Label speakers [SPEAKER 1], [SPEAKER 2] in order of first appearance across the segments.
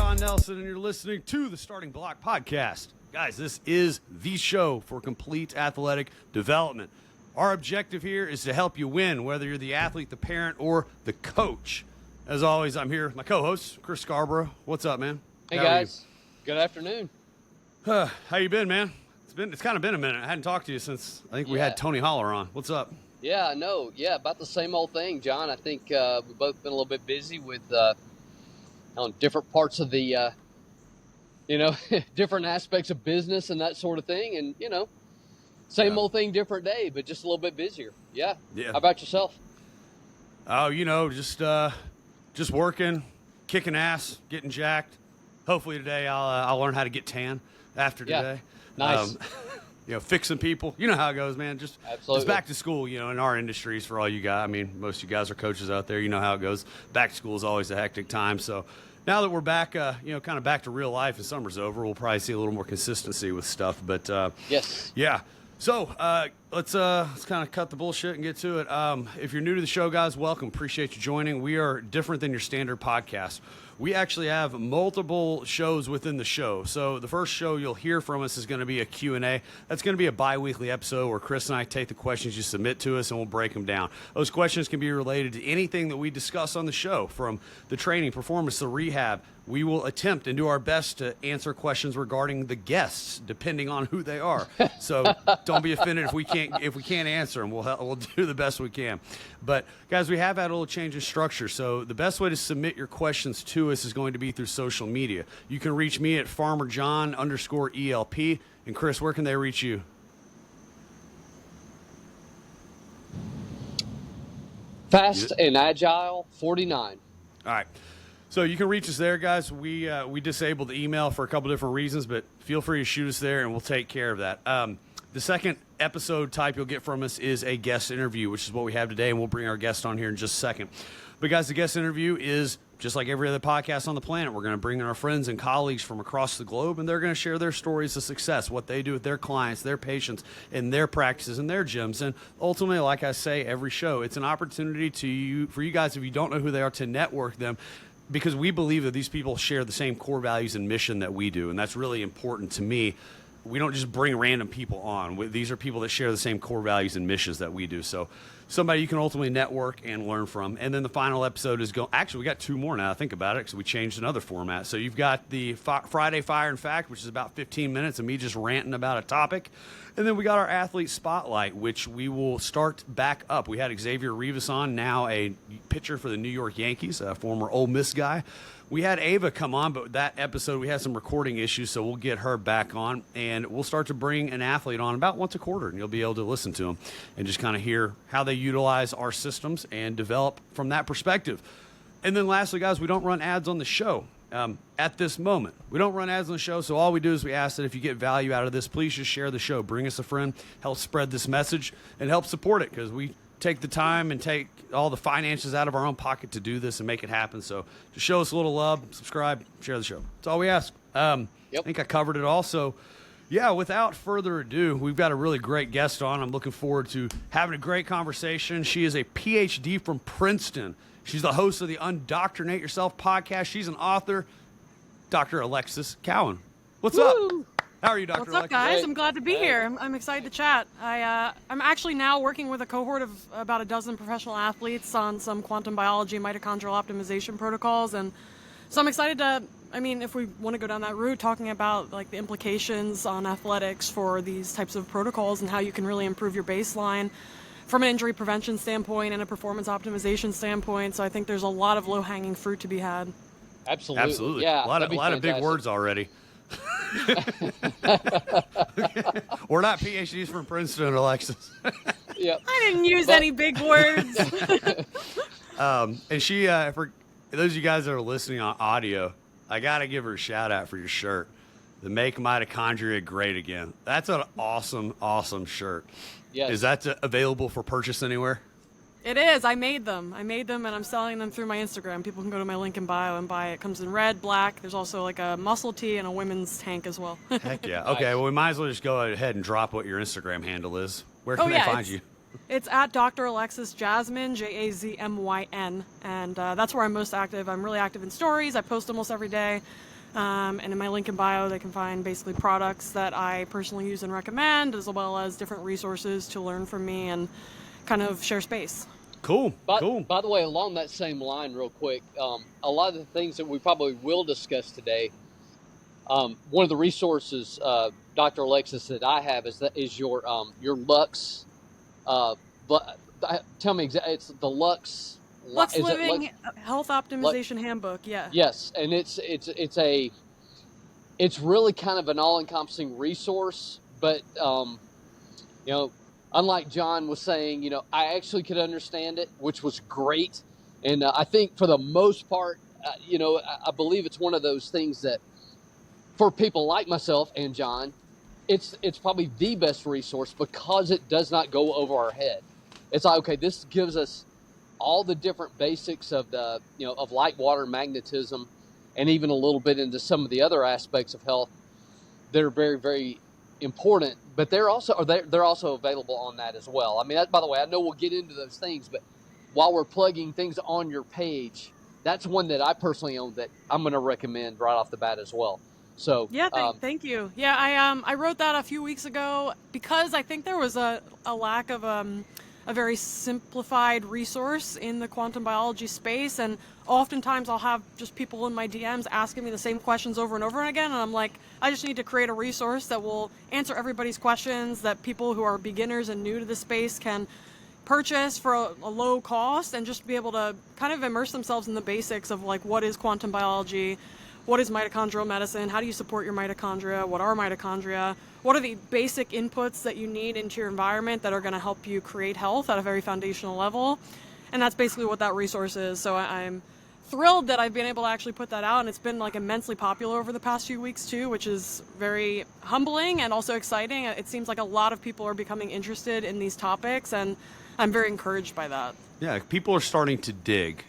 [SPEAKER 1] John Nelson, and you're listening to the Starting Block Podcast. Guys, this is the show for complete athletic development. Our objective here is to help you win, whether you're the athlete, the parent, or the coach. As always, I'm here with my co-host, Chris Scarborough. What's up, man?
[SPEAKER 2] Hey, guys. Good afternoon.
[SPEAKER 1] How you been, man? It's kind of been a minute. I hadn't talked to you since I think we had Tony Holler on. What's up?
[SPEAKER 2] Yeah, no. Yeah, about the same old thing, John. I think we've both been a little bit busy with on different parts of the, different aspects of business and that sort of thing. And, same old thing, different day, but just a little bit busier. Yeah. How about yourself?
[SPEAKER 1] Oh, just working, kicking ass, getting jacked. Hopefully today I'll learn how to get tan after today.
[SPEAKER 2] Nice.
[SPEAKER 1] Fixing people. You know how it goes, man.
[SPEAKER 2] Absolutely.
[SPEAKER 1] It's back to school, in our industries for all you guys. I mean, most of you guys are coaches out there. You know how it goes. Back to school is always a hectic time. So now that we're back, kind of back to real life and summer's over, we'll probably see a little more consistency with stuff. But,
[SPEAKER 2] yes.
[SPEAKER 1] Yeah. So let's kind of cut the bullshit and get to it. If you're new to the show, guys, welcome. Appreciate you joining. We are different than your standard podcast. We actually have multiple shows within the show. So the first show you'll hear from us is going to be a Q&A. That's going to be a bi-weekly episode where Chris and I take the questions you submit to us and we'll break them down. Those questions can be related to anything that we discuss on the show, from the training, performance, the rehab. We will attempt and do our best to answer questions regarding the guests, depending on who they are. So don't be offended if we can't answer them. We'll do the best we can. But guys, we have had a little change in structure. So the best way to submit your questions to us is going to be through social media. You can reach me at FarmerJohn_ELP. And Chris, where can they reach you?
[SPEAKER 2] Fast and Agile 49.
[SPEAKER 1] All right. So you can reach us there, guys. We disabled the email for a couple different reasons, but feel free to shoot us there, and we'll take care of that. The second episode type you'll get from us is a guest interview, which is what we have today, and we'll bring our guest on here in just a second. But, guys, the guest interview is just like every other podcast on the planet. We're going to bring in our friends and colleagues from across the globe, and they're going to share their stories of success, what they do with their clients, their patients, and their practices and their gyms. And ultimately, like I say every show, it's an opportunity for you guys, if you don't know who they are, to network them, because we believe that these people share the same core values and mission that we do, and that's really important to me. We don't just bring random people on. These are people that share the same core values and missions that we do. So somebody you can ultimately network and learn from. And then the final episode is actually, we got two more now, I think about it, because we changed another format. So you've got the Friday Fire and Fact, which is about 15 minutes of me just ranting about a topic. And then we got our Athlete Spotlight, which we will start back up. We had Xavier Rivas on, now a pitcher for the New York Yankees, a former Ole Miss guy. We had Ava come on, but that episode we had some recording issues, so we'll get her back on, and we'll start to bring an athlete on about once a quarter, and you'll be able to listen to them and just kind of hear how they utilize our systems and develop from that perspective. And then lastly, guys, we don't run ads on the show at this moment. We don't run ads on the show, so all we do is we ask that if you get value out of this, please just share the show. Bring us a friend, help spread this message, and help support it, because we take the time and take all the finances out of our own pocket to do this and make it happen. So just show us a little love, subscribe, share the show. That's all we ask. I think I covered it all. So, yeah, without further ado, we've got a really great guest on. I'm looking forward to having a great conversation. She is a PhD from Princeton. She's the host of the Undoctrinate Yourself podcast. She's an author, Dr. Alexis Cowan. What's up? How are you, Dr.
[SPEAKER 3] What's
[SPEAKER 1] Alexis?
[SPEAKER 3] up, guys? I'm glad to be here. I'm excited to chat. I'm actually now working with a cohort of about a dozen professional athletes on some quantum biology and mitochondrial optimization protocols, and so I'm excited to, if we want to go down that route, talking about like the implications on athletics for these types of protocols and how you can really improve your baseline from an injury prevention standpoint and a performance optimization standpoint. So I think there's a lot of low-hanging fruit to be had.
[SPEAKER 2] Absolutely. Yeah,
[SPEAKER 1] a lot of big words already. We're not PhDs from Princeton, Alexis.
[SPEAKER 2] Yep.
[SPEAKER 3] I didn't use any big words.
[SPEAKER 1] And she, for those of you guys that are listening on audio, I got to give her a shout out for your shirt. The Make Mitochondria Great Again. That's an awesome, awesome shirt.
[SPEAKER 2] Yes.
[SPEAKER 1] Is that available for purchase anywhere?
[SPEAKER 3] It is. I made them, and I'm selling them through my Instagram. People can go to my link in bio and buy it. It comes in red, black. There's also like a muscle tee and a women's tank as well.
[SPEAKER 1] Heck yeah. Okay, well, we might as well just go ahead and drop what your Instagram handle is. Where can they find you?
[SPEAKER 3] It's at Dr. Alexis Jasmine, Jazmyn, and that's where I'm most active. I'm really active in stories. I post almost every day. And in my link in bio, they can find basically products that I personally use and recommend, as well as different resources to learn from me and kind of share space.
[SPEAKER 1] Cool. Cool.
[SPEAKER 2] By the way, along that same line, real quick, a lot of the things that we probably will discuss today, one of the resources, Dr. Alexis, that I have is your Lux. But tell me exactly, it's the Lux.
[SPEAKER 3] Lux Living Health Optimization Handbook. Yeah.
[SPEAKER 2] Yes, and it's really kind of an all-encompassing resource. But unlike John was saying, I actually could understand it, which was great. And I think for the most part, I believe it's one of those things that for people like myself and John, it's probably the best resource because it does not go over our head. It's like, okay, this gives us all the different basics of of light, water, magnetism, and even a little bit into some of the other aspects of health that are very, very important. But they're also available on that as well. I mean, by the way, I know we'll get into those things, but while we're plugging things on your page, that's one that I personally own that I'm going to recommend right off the bat as well. So
[SPEAKER 3] yeah, thank you. Yeah, I wrote that a few weeks ago because I think there was a lack of a very simplified resource in the quantum biology space, and oftentimes I'll have just people in my DMs asking me the same questions over and over again, and I'm like, I just need to create a resource that will answer everybody's questions, that people who are beginners and new to the space can purchase for a low cost and just be able to kind of immerse themselves in the basics of like, what is quantum biology? What is mitochondrial medicine? How do you support your mitochondria? What are mitochondria? What are the basic inputs that you need into your environment that are going to help you create health at a very foundational level? And that's basically what that resource is. So I'm thrilled that I've been able to actually put that out, and it's been like immensely popular over the past few weeks too, which is very humbling and also exciting. It seems like a lot of people are becoming interested in these topics, and I'm very encouraged by that.
[SPEAKER 1] Yeah, people are starting to dig.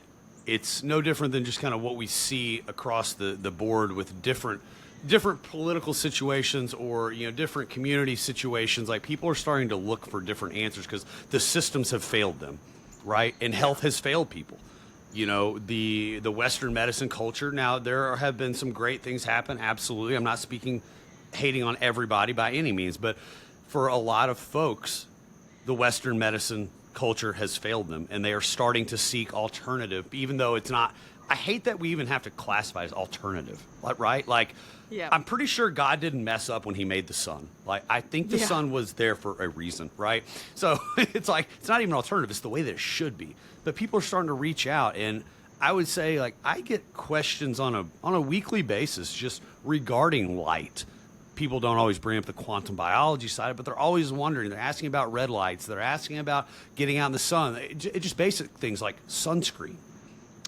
[SPEAKER 1] It's no different than just kind of what we see across the board with different political situations or different community situations. Like, people are starting to look for different answers because the systems have failed them, right? And health has failed people. The Western medicine culture. Now, there have been some great things happen. Absolutely, I'm not hating on everybody by any means, but for a lot of folks, the Western medicine culture has failed them, and they are starting to seek alternative, even though it's not. I hate that we even have to classify it as alternative, right? Like, yeah. I'm pretty sure God didn't mess up when he made the sun. Like, I think the sun was there for a reason, right? So it's like, it's not even an alternative, it's the way that it should be. But people are starting to reach out, and I would say, like, I get questions on a weekly basis just regarding light. People don't always bring up the quantum biology side, but they're always wondering. They're asking about red lights. They're asking about getting out in the sun. It just basic things like sunscreen.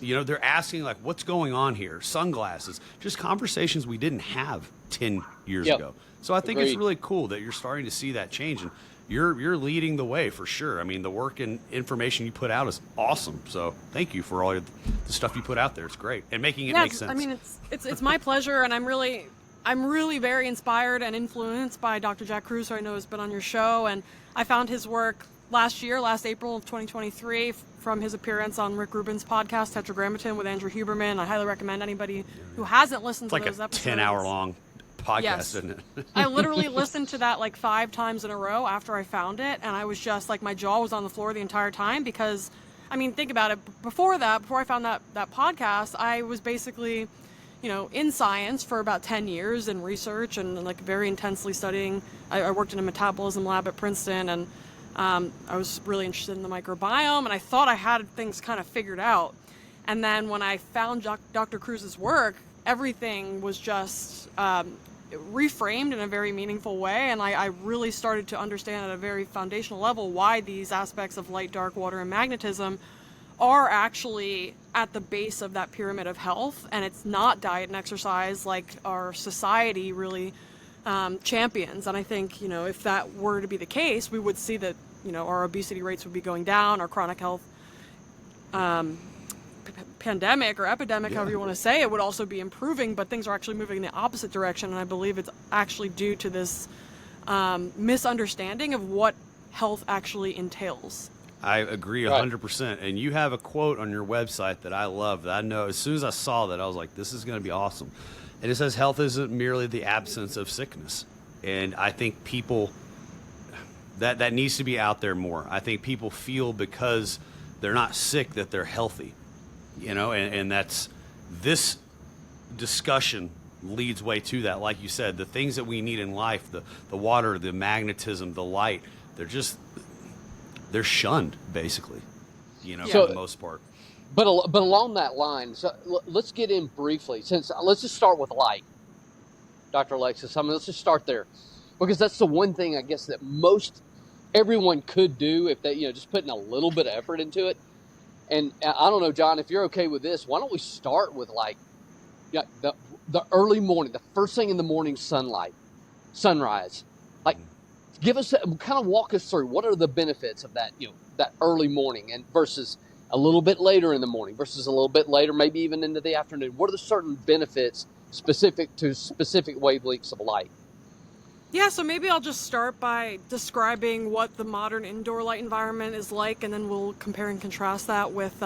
[SPEAKER 1] They're asking, like, what's going on here? Sunglasses. Just conversations we didn't have 10 years ago. So I think it's really cool that you're starting to see that change, and you're leading the way for sure. I mean, the work and information you put out is awesome. So thank you for all the stuff you put out there. It's great, and making it make sense.
[SPEAKER 3] I mean, it's my pleasure, and I'm really very inspired and influenced by Dr. Jack Kruse, who I know has been on your show, and I found his work last April of 2023, from his appearance on Rick Rubin's podcast, Tetragrammaton, with Andrew Huberman. I highly recommend anybody who hasn't listened to those episodes.
[SPEAKER 1] It's like a 10-hour-long podcast, isn't it?
[SPEAKER 3] I literally listened to that like 5 times in a row after I found it, and I was just like, my jaw was on the floor the entire time because, I mean, think about it. Before I found that podcast, I was basically, in science for about 10 years in research and like very intensely studying. I worked in a metabolism lab at Princeton, and I was really interested in the microbiome, and I thought I had things kind of figured out. And then when I found Dr. Kruse's work, everything was just reframed in a very meaningful way, and I really started to understand at a very foundational level why these aspects of light, dark, water, and magnetism are actually at the base of that pyramid of health, and it's not diet and exercise like our society really champions. And I think, if that were to be the case, we would see that, our obesity rates would be going down, our chronic health pandemic or epidemic, however you want to say it, would also be improving, but things are actually moving in the opposite direction. And I believe it's actually due to this misunderstanding of what health actually entails.
[SPEAKER 1] I agree 100%. And you have a quote on your website that I love, that I know as soon as I saw that, I was like, this is going to be awesome. And it says health isn't merely the absence of sickness. And I think people, that needs to be out there more. I think people feel because they're not sick that they're healthy, and that's, this discussion leads way to that. Like you said, the things that we need in life, the water, the magnetism, the light, they're shunned, basically, for the most part.
[SPEAKER 2] But along that line, so let's get in briefly. Let's just start with light, Dr. Alexis. Let's just start there, because that's the one thing I guess that everyone could do if they, just putting a little bit of effort into it. And I don't know, John, if you're okay with this, why don't we start with the early morning, the first thing in the morning, sunrise. Give us, kind of walk us through, what are the benefits of that, that early morning and versus a little bit later in the morning versus a little bit later, maybe even into the afternoon. What are the certain benefits specific to specific wavelengths of light?
[SPEAKER 3] Yeah, so maybe I'll just start by describing what the modern indoor light environment is like, and then we'll compare and contrast that with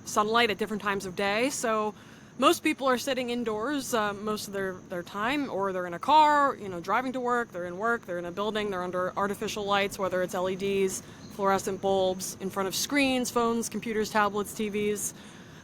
[SPEAKER 3] sunlight at different times of day. So most people are sitting indoors most of their time, or they're in a car, driving to work, they're in a building, they're under artificial lights, whether it's LEDs, fluorescent bulbs, in front of screens, phones, computers, tablets, TVs.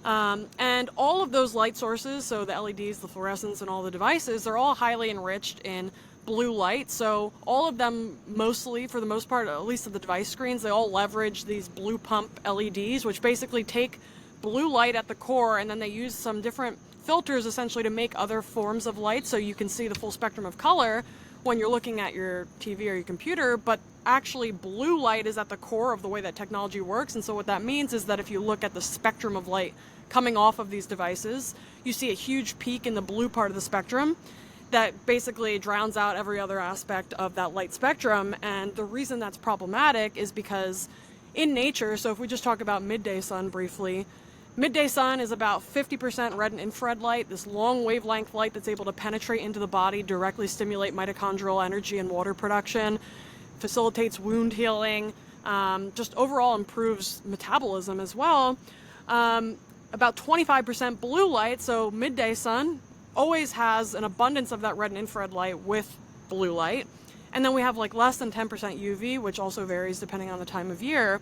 [SPEAKER 3] And all of those light sources, so the LEDs, the fluorescents, and all the devices, they're all highly enriched in blue light. So all of them, mostly, for the most part, at least of the device screens, they all leverage these blue pump LEDs, which basically take blue light at the core, and then they use some different filters essentially to make other forms of light so you can see the full spectrum of color when you're looking at your TV or your computer. But actually blue light is at the core of the way that technology works. And so what that means is that if you look at the spectrum of light coming off of these devices, you see a huge peak in the blue part of the spectrum that basically drowns out every other aspect of that light spectrum. And the reason that's problematic is because in nature, so if we just talk about midday sun briefly, midday sun is about 50% red and infrared light, this long wavelength light that's able to penetrate into the body, directly stimulate mitochondrial energy and water production, facilitates wound healing, just overall improves metabolism as well. About 25% blue light, so midday sun always has an abundance of that red and infrared light with blue light. And then we have less than 10% UV, which also varies depending on the time of year.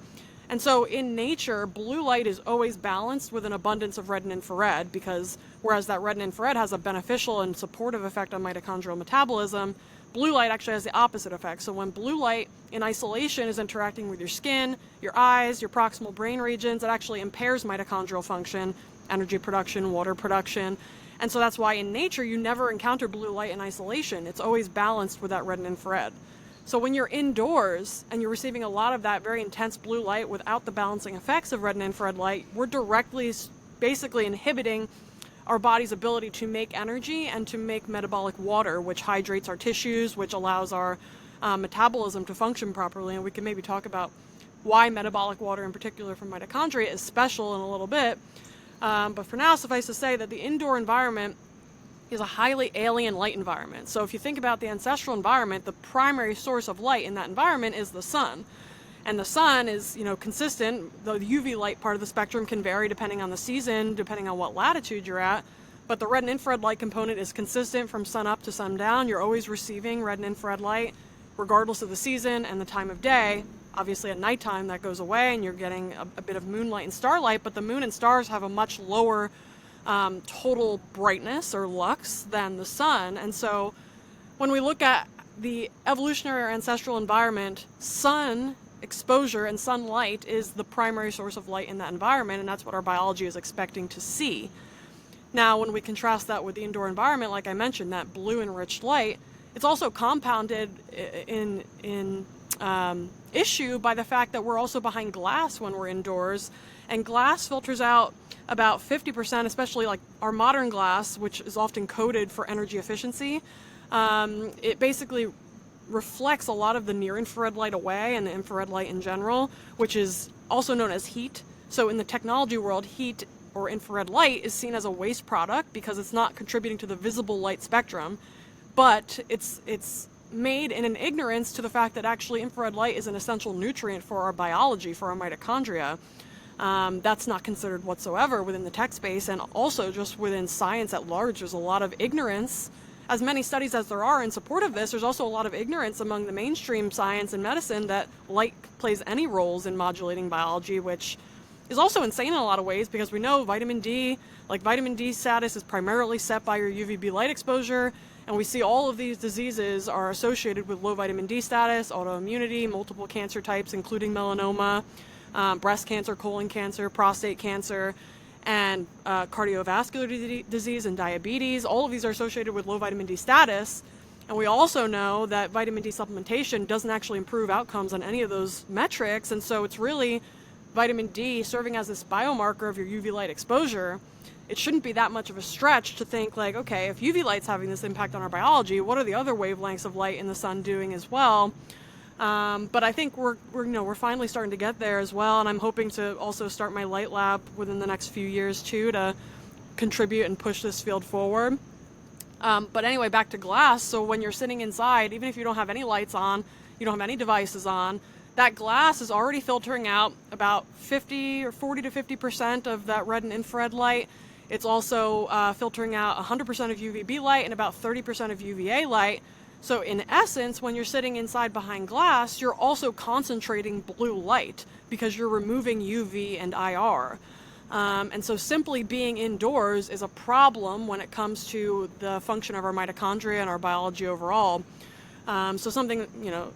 [SPEAKER 3] And so in nature, blue light is always balanced with an abundance of red and infrared, because whereas that red and infrared has a beneficial and supportive effect on mitochondrial metabolism, blue light actually has the opposite effect. So when blue light in isolation is interacting with your skin, your eyes, your proximal brain regions, it actually impairs mitochondrial function, energy production, water production. And so that's why in nature you never encounter blue light in isolation. It's always balanced with that red and infrared. So when you're indoors and you're receiving a lot of that very intense blue light without the balancing effects of red and infrared light, we're directly basically inhibiting our body's ability to make energy and to make metabolic water, which hydrates our tissues, which allows our metabolism to function properly. And we can maybe talk about why metabolic water in particular from mitochondria is special in a little bit. But for now, suffice to say that the indoor environment is a highly alien light environment. So if you think about the ancestral environment, the primary source of light in that environment is the sun. And the sun is, consistent. The UV light part of the spectrum can vary depending on the season, depending on what latitude you're at. But the red and infrared light component is consistent from sun up to sundown. You're always receiving red and infrared light, regardless of the season and the time of day. Obviously at nighttime that goes away and you're getting a bit of moonlight and starlight, but the moon and stars have a much lower total brightness or lux than the sun. And so when we look at the evolutionary or ancestral environment, sun exposure and sunlight is the primary source of light in that environment, and that's what our biology is expecting to see. Now, when we contrast that with the indoor environment, like I mentioned, that blue enriched light, it's also compounded in issue by the fact that we're also behind glass when we're indoors, and glass filters out about 50%, especially our modern glass, which is often coded for energy efficiency. It basically reflects a lot of the near infrared light away and the infrared light in general, which is also known as heat. So in the technology world, heat or infrared light is seen as a waste product because it's not contributing to the visible light spectrum, but it's made in an ignorance to the fact that actually infrared light is an essential nutrient for our biology, for our mitochondria. That's not considered whatsoever within the tech space, and also just within science at large. There's a lot of ignorance. As many studies as there are in support of this, there's also a lot of ignorance among the mainstream science and medicine that light plays any roles in modulating biology, which is also insane in a lot of ways, because we know vitamin D status is primarily set by your UVB light exposure, and we see all of these diseases are associated with low vitamin D status, autoimmunity, multiple cancer types, including melanoma, breast cancer, colon cancer, prostate cancer, and cardiovascular disease and diabetes. All of these are associated with low vitamin D status. And we also know that vitamin D supplementation doesn't actually improve outcomes on any of those metrics. And so it's really vitamin D serving as this biomarker of your UV light exposure. It shouldn't be that much of a stretch to think like, okay, if UV light's having this impact on our biology, what are the other wavelengths of light in the sun doing as well? But I think we're finally starting to get there as well, and I'm hoping to also start my light lab within the next few years too, to contribute and push this field forward. But anyway, back to glass. So when you're sitting inside, even if you don't have any lights on, you don't have any devices on, that glass is already filtering out about 40 to 50% of that red and infrared light. It's also filtering out 100% of UVB light and about 30% of UVA light. So in essence, when you're sitting inside behind glass, you're also concentrating blue light because you're removing UV and IR. And so simply being indoors is a problem when it comes to the function of our mitochondria and our biology overall. So something,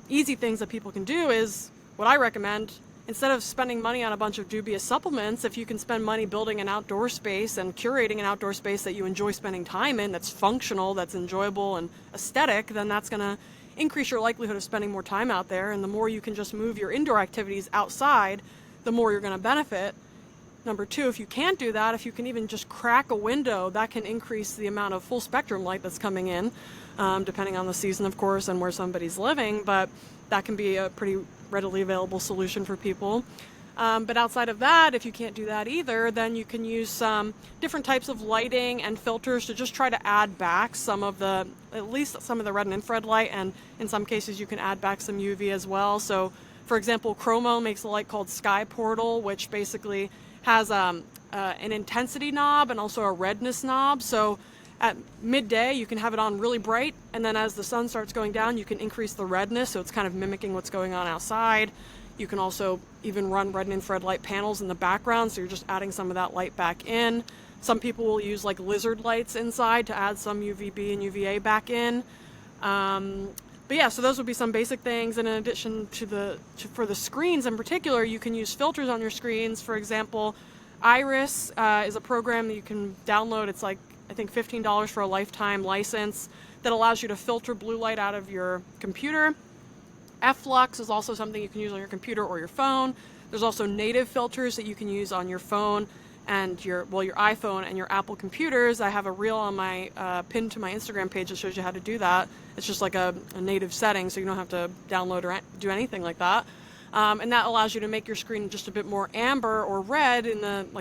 [SPEAKER 3] easy things that people can do is what I recommend. Instead of spending money on a bunch of dubious supplements, if you can spend money building an outdoor space and curating an outdoor space that you enjoy spending time in, that's functional, that's enjoyable and aesthetic, then that's going to increase your likelihood of spending more time out there. And the more you can just move your indoor activities outside, the more you're going to benefit. Number two, if you can't do that, if you can even just crack a window, that can increase the amount of full spectrum light that's coming in, depending on the season, of course, and where somebody's living. But that can be a pretty readily available solution for people. But outside of that, if you can't do that either, then you can use some different types of lighting and filters to just try to add back at least some of the red and infrared light, and in some cases you can add back some UV as well. So for example, Chromo makes a light called Sky Portal, which basically has an intensity knob and also a redness knob. So at midday, you can have it on really bright, and then as the sun starts going down, you can increase the redness, so it's kind of mimicking what's going on outside. You can also even run red and infrared light panels in the background, so you're just adding some of that light back in. Some people will use like lizard lights inside to add some UVB and UVA back in. But yeah, so those would be some basic things. And in addition for the screens in particular, you can use filters on your screens. For example, Iris is a program that you can download. It's like, I think $15 for a lifetime license that allows you to filter blue light out of your computer. F-Lux is also something you can use on your computer or your phone. There's also native filters that you can use on your phone and your iPhone and your Apple computers. I have a reel on my pinned to my Instagram page that shows you how to do that. It's just like a native setting, so you don't have to download or do anything like that. And that allows you to make your screen just a bit more amber or red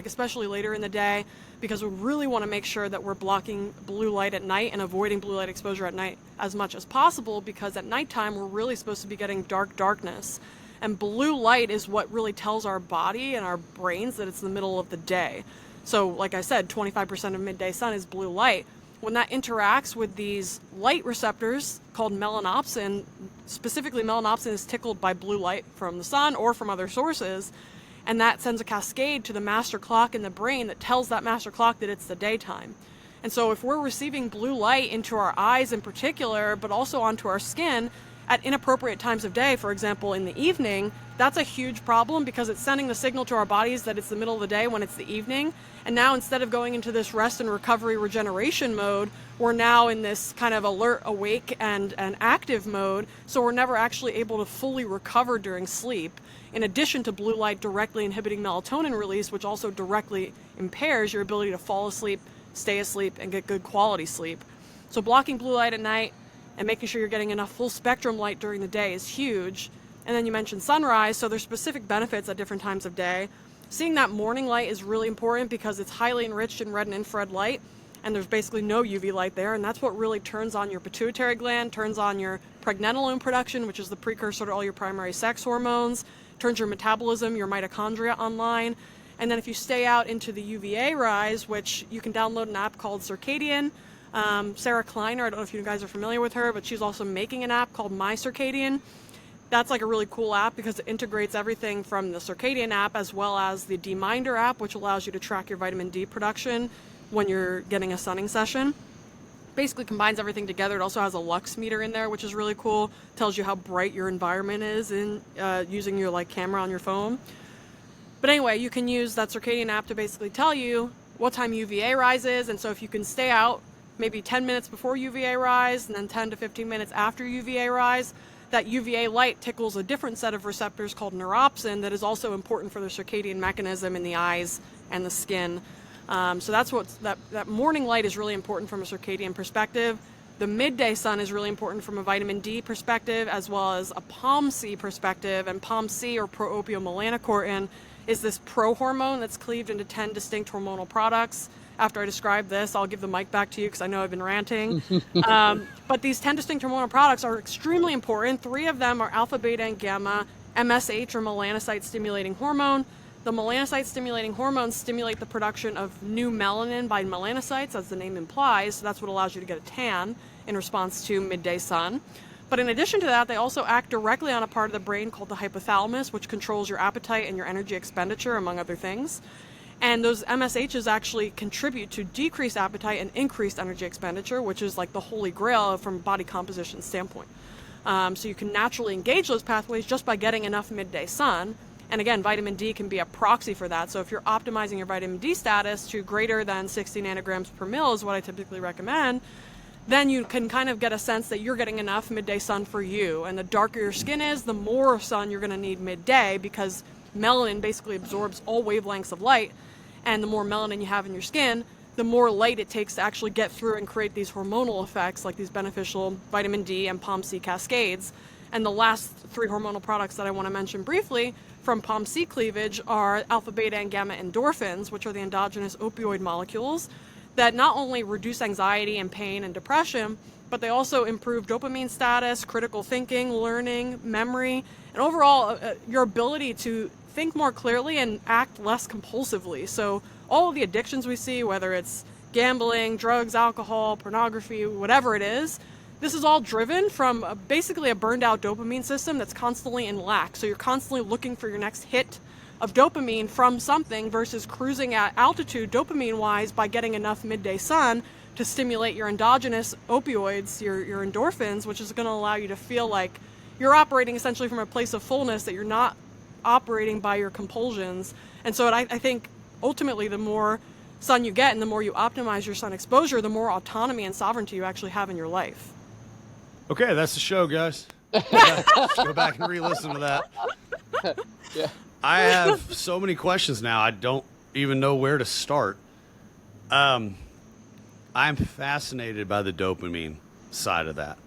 [SPEAKER 3] especially later in the day, because we really want to make sure that we're blocking blue light at night and avoiding blue light exposure at night as much as possible, because at nighttime we're really supposed to be getting darkness. And blue light is what really tells our body and our brains that it's the middle of the day. So like I said, 25% of midday sun is blue light. When that interacts with these light receptors called melanopsin, specifically melanopsin is tickled by blue light from the sun or from other sources, and that sends a cascade to the master clock in the brain that tells that master clock that it's the daytime. And so if we're receiving blue light into our eyes in particular, but also onto our skin at inappropriate times of day, for example, in the evening, that's a huge problem, because it's sending the signal to our bodies that it's the middle of the day when it's the evening. And now instead of going into this rest and recovery regeneration mode, we're now in this kind of alert, awake, and active mode. So we're never actually able to fully recover during sleep, in addition to blue light directly inhibiting melatonin release, which also directly impairs your ability to fall asleep, stay asleep, and get good quality sleep. So blocking blue light at night and making sure you're getting enough full spectrum light during the day is huge. And then you mentioned sunrise, so there's specific benefits at different times of day. Seeing that morning light is really important because it's highly enriched in red and infrared light, and there's basically no UV light there, and that's what really turns on your pituitary gland, turns on your pregnenolone production, which is the precursor to all your primary sex hormones, turns your metabolism, your mitochondria online, And then if you stay out into the UVA rise, which you can download an app called Circadian. Sarah Kleiner, I don't know if you guys are familiar with her, but she's also making an app called My Circadian. That's like a really cool app because it integrates everything from the Circadian app as well as the D-Minder app, which allows you to track your vitamin D production when you're getting a sunning session. Basically combines everything together. It also has a lux meter in there, which is really cool. Tells you how bright your environment is in using your like camera on your phone. But anyway, you can use that Circadian app to basically tell you what time UVA rise is. And so if you can stay out maybe 10 minutes before UVA rise and then 10 to 15 minutes after UVA rise, that UVA light tickles a different set of receptors called neuropsin that is also important for the circadian mechanism in the eyes and the skin. So that's what that morning light is really important from a circadian perspective. The midday sun is really important from a vitamin D perspective as well as a POMC perspective. And POMC, or pro-opiomelanocortin, is this prohormone that's cleaved into 10 distinct hormonal products. After I describe this, I'll give the mic back to you because I know I've been ranting. But these 10 distinct hormonal products are extremely important. 3 of them are alpha, beta, and gamma, MSH, or melanocyte-stimulating hormone. The melanocyte-stimulating hormones stimulate the production of new melanin by melanocytes, as the name implies. So that's what allows you to get a tan in response to midday sun. But in addition to that, they also act directly on a part of the brain called the hypothalamus, which controls your appetite and your energy expenditure, among other things. And those MSHs actually contribute to decreased appetite and increased energy expenditure, which is like the holy grail from a body composition standpoint. So you can naturally engage those pathways just by getting enough midday sun. And again, vitamin D can be a proxy for that. So if you're optimizing your vitamin D status to greater than 60 nanograms per mil is what I typically recommend, then you can kind of get a sense that you're getting enough midday sun for you. And the darker your skin is, the more sun you're going to need midday because melanin basically absorbs all wavelengths of light. And the more melanin you have in your skin, the more light it takes to actually get through and create these hormonal effects like these beneficial vitamin D and POMC cascades. And the last 3 hormonal products that I want to mention briefly from POMC cleavage are alpha, beta, and gamma endorphins, which are the endogenous opioid molecules that not only reduce anxiety and pain and depression, but they also improve dopamine status, critical thinking, learning, memory, and overall your ability to think more clearly and act less compulsively. So all of the addictions we see, whether it's gambling, drugs, alcohol, pornography, whatever it is, this is all driven from basically a burned out dopamine system that's constantly in lack. So you're constantly looking for your next hit of dopamine from something versus cruising at altitude dopamine wise by getting enough midday sun to stimulate your endogenous opioids, your endorphins, which is going to allow you to feel like you're operating essentially from a place of fullness, that you're not operating by your compulsions. And so I think ultimately the more sun you get and the more you optimize your sun exposure, the more autonomy and sovereignty you actually have in your life.
[SPEAKER 1] Okay, that's the show, guys. Go back and re-listen to that.
[SPEAKER 2] Yeah.
[SPEAKER 1] I have so many questions now. I don't even know where to start. I'm fascinated by the dopamine side of that.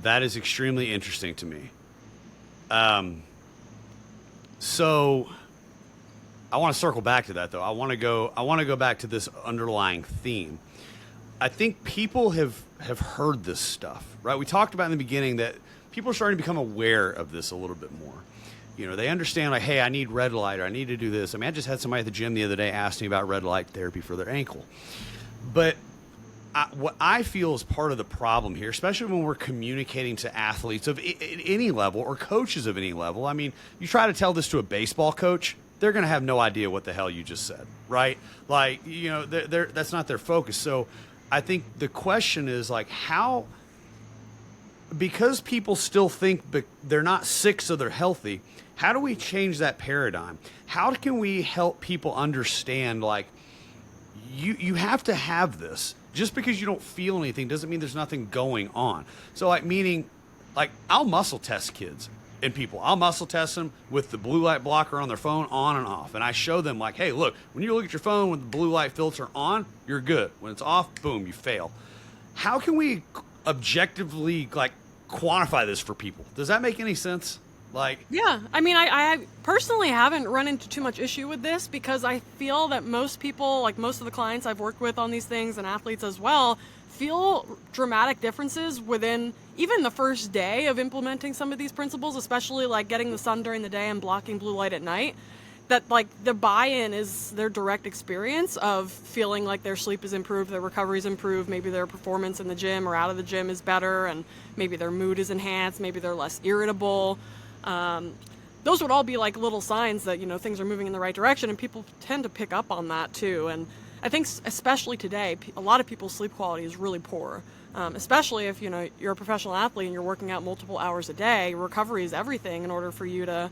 [SPEAKER 1] That is extremely interesting to me. So I want to circle back to that, though. I want to go back to this underlying theme. I think people have heard this stuff, right? We talked about in the beginning that people are starting to become aware of this a little bit more. You know, they understand, like, hey, I need red light, or I need to do this. I mean, I just had somebody at the gym the other day ask me about red light therapy for their ankle. But what I feel is part of the problem here, especially when we're communicating to athletes of any level or coaches of any level. I mean, you try to tell this to a baseball coach, they're going to have no idea what the hell you just said, right? Like, you know, that's not their focus. So I think the question is, like, how, because people still think they're not sick, so they're healthy, how do we change that paradigm? How can we help people understand, like, you have to have this. Just because you don't feel anything doesn't mean there's nothing going on. So, like, meaning, like, I'll muscle test kids and people. I'll muscle test them with the blue light blocker on their phone on and off. And I show them, like, hey, look, when you look at your phone with the blue light filter on, you're good. When it's off, boom, you fail. How can we objectively, like, quantify this for people? Does that make any sense? Like,
[SPEAKER 3] yeah, I mean, I personally haven't run into too much issue with this because I feel that most people, like most of the clients I've worked with on these things and athletes as well, feel dramatic differences within even the first day of implementing some of these principles, especially like getting the sun during the day and blocking blue light at night. that like the buy-in is their direct experience of feeling like their sleep is improved, their recovery is improved, maybe their performance in the gym or out of the gym is better, and maybe their mood is enhanced, maybe they're less irritable. Those would all be like little signs that, you know, things are moving in the right direction, and people tend to pick up on that too. And I think especially today, a lot of people's sleep quality is really poor. Especially if, you know, you're a professional athlete and you're working out multiple hours a day. Recovery is everything in order for you to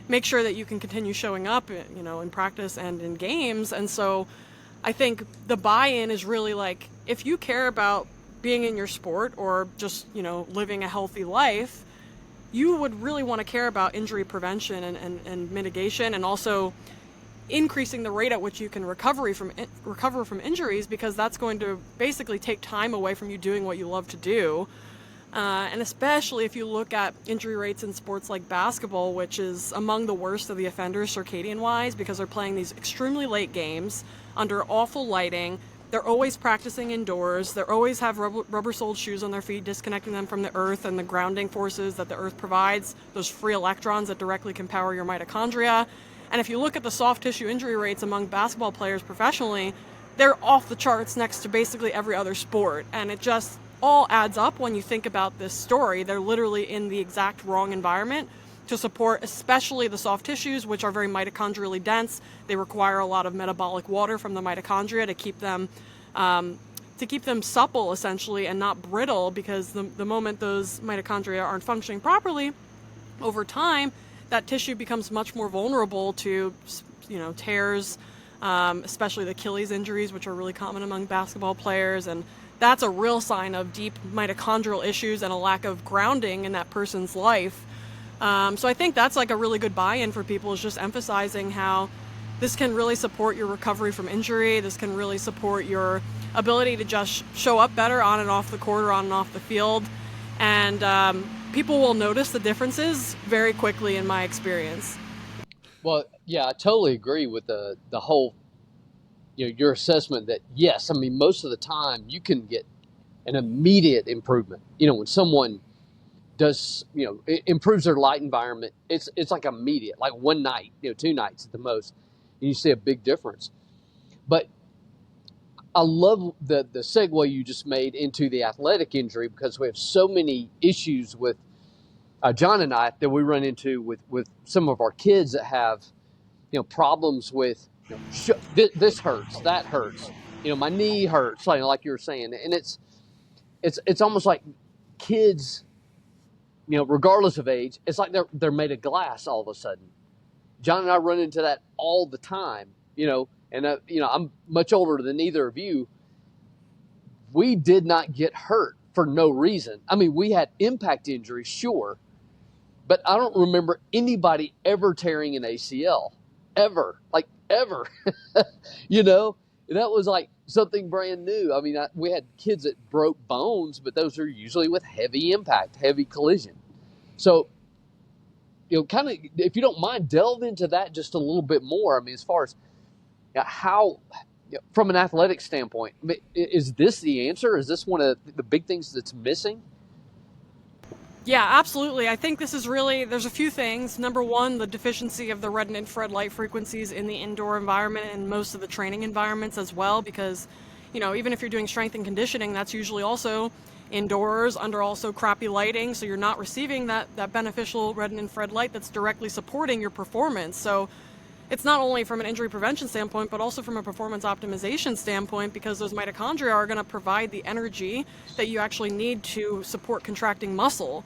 [SPEAKER 3] make sure that you can continue showing up, you know, in practice and in games. And so I think the buy-in is really like, if you care about being in your sport or just, you know, living a healthy life, you would really want to care about injury prevention and mitigation, and also increasing the rate at which you can recover from injuries, because that's going to basically take time away from you doing what you love to do. And especially if you look at injury rates in sports like basketball, which is among the worst of the offenders circadian-wise, because they're playing these extremely late games under awful lighting. They're always practicing indoors. They always have rubber-soled shoes on their feet, disconnecting them from the earth and the grounding forces that the earth provides, those free electrons that directly can power your mitochondria. And if you look at the soft tissue injury rates among basketball players professionally, they're off the charts next to basically every other sport. And it just all adds up when you think about this story. They're literally in the exact wrong environment to support especially the soft tissues, which are very mitochondrially dense. They require a lot of metabolic water from the mitochondria to keep them supple, essentially, and not brittle, because the moment those mitochondria aren't functioning properly, over time, that tissue becomes much more vulnerable to, you know, tears, especially the Achilles injuries, which are really common among basketball players. And that's a real sign of deep mitochondrial issues and a lack of grounding in that person's life. So I think that's like a really good buy-in for people, is just emphasizing how this can really support your recovery from injury. This can really support your ability to just show up better on and off the court or on and off the field. And people will notice the differences very quickly, in my experience.
[SPEAKER 2] Well, yeah, I totally agree with the whole, you know, your assessment that, yes, I mean, most of the time you can get an immediate improvement. You know, when someone does, you know, it improves their light environment, it's like immediate, like one night, you know, 2 nights at the most, and you see a big difference. But I love the segue you just made into the athletic injury, because we have so many issues with John and I that we run into with some of our kids that have, you know, problems with, you know, this hurts, that hurts, you know, my knee hurts, like you were saying. And it's almost like kids, you know, regardless of age, it's like they're made of glass all of a sudden. John and I run into that all the time, you know, and you know, I'm much older than either of you. We did not get hurt for no reason. I mean, we had impact injuries, sure, but I don't remember anybody ever tearing an ACL, ever, you know. That was like something brand new. I mean, we had kids that broke bones, but those are usually with heavy impact, heavy collision. So, you know, kind of, if you don't mind, delve into that just a little bit more. I mean, as far as how, you know, from an athletic standpoint, I mean, is this the answer? Is this one of the big things that's missing?
[SPEAKER 3] Yeah, absolutely. I think this is really, there's a few things. Number one, the deficiency of the red and infrared light frequencies in the indoor environment and most of the training environments as well, because, you know, even if you're doing strength and conditioning, that's usually also indoors under also crappy lighting, so you're not receiving that beneficial red and infrared light that's directly supporting your performance. So it's not only from an injury prevention standpoint, but also from a performance optimization standpoint, because those mitochondria are going to provide the energy that you actually need to support contracting muscle.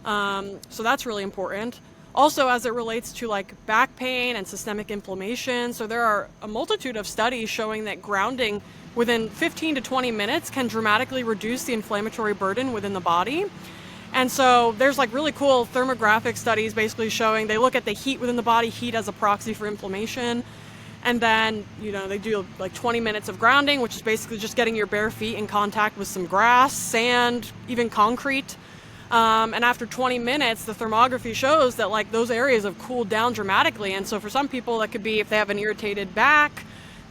[SPEAKER 3] So that's really important. Also, as it relates to like back pain and systemic inflammation, so there are a multitude of studies showing that grounding within 15 to 20 minutes can dramatically reduce the inflammatory burden within the body. And so there's like really cool thermographic studies basically showing, they look at the heat within the body, heat as a proxy for inflammation. And then, you know, they do like 20 minutes of grounding, which is basically just getting your bare feet in contact with some grass, sand, even concrete. And after 20 minutes, the thermography shows that like those areas have cooled down dramatically. And so for some people, that could be if they have an irritated back,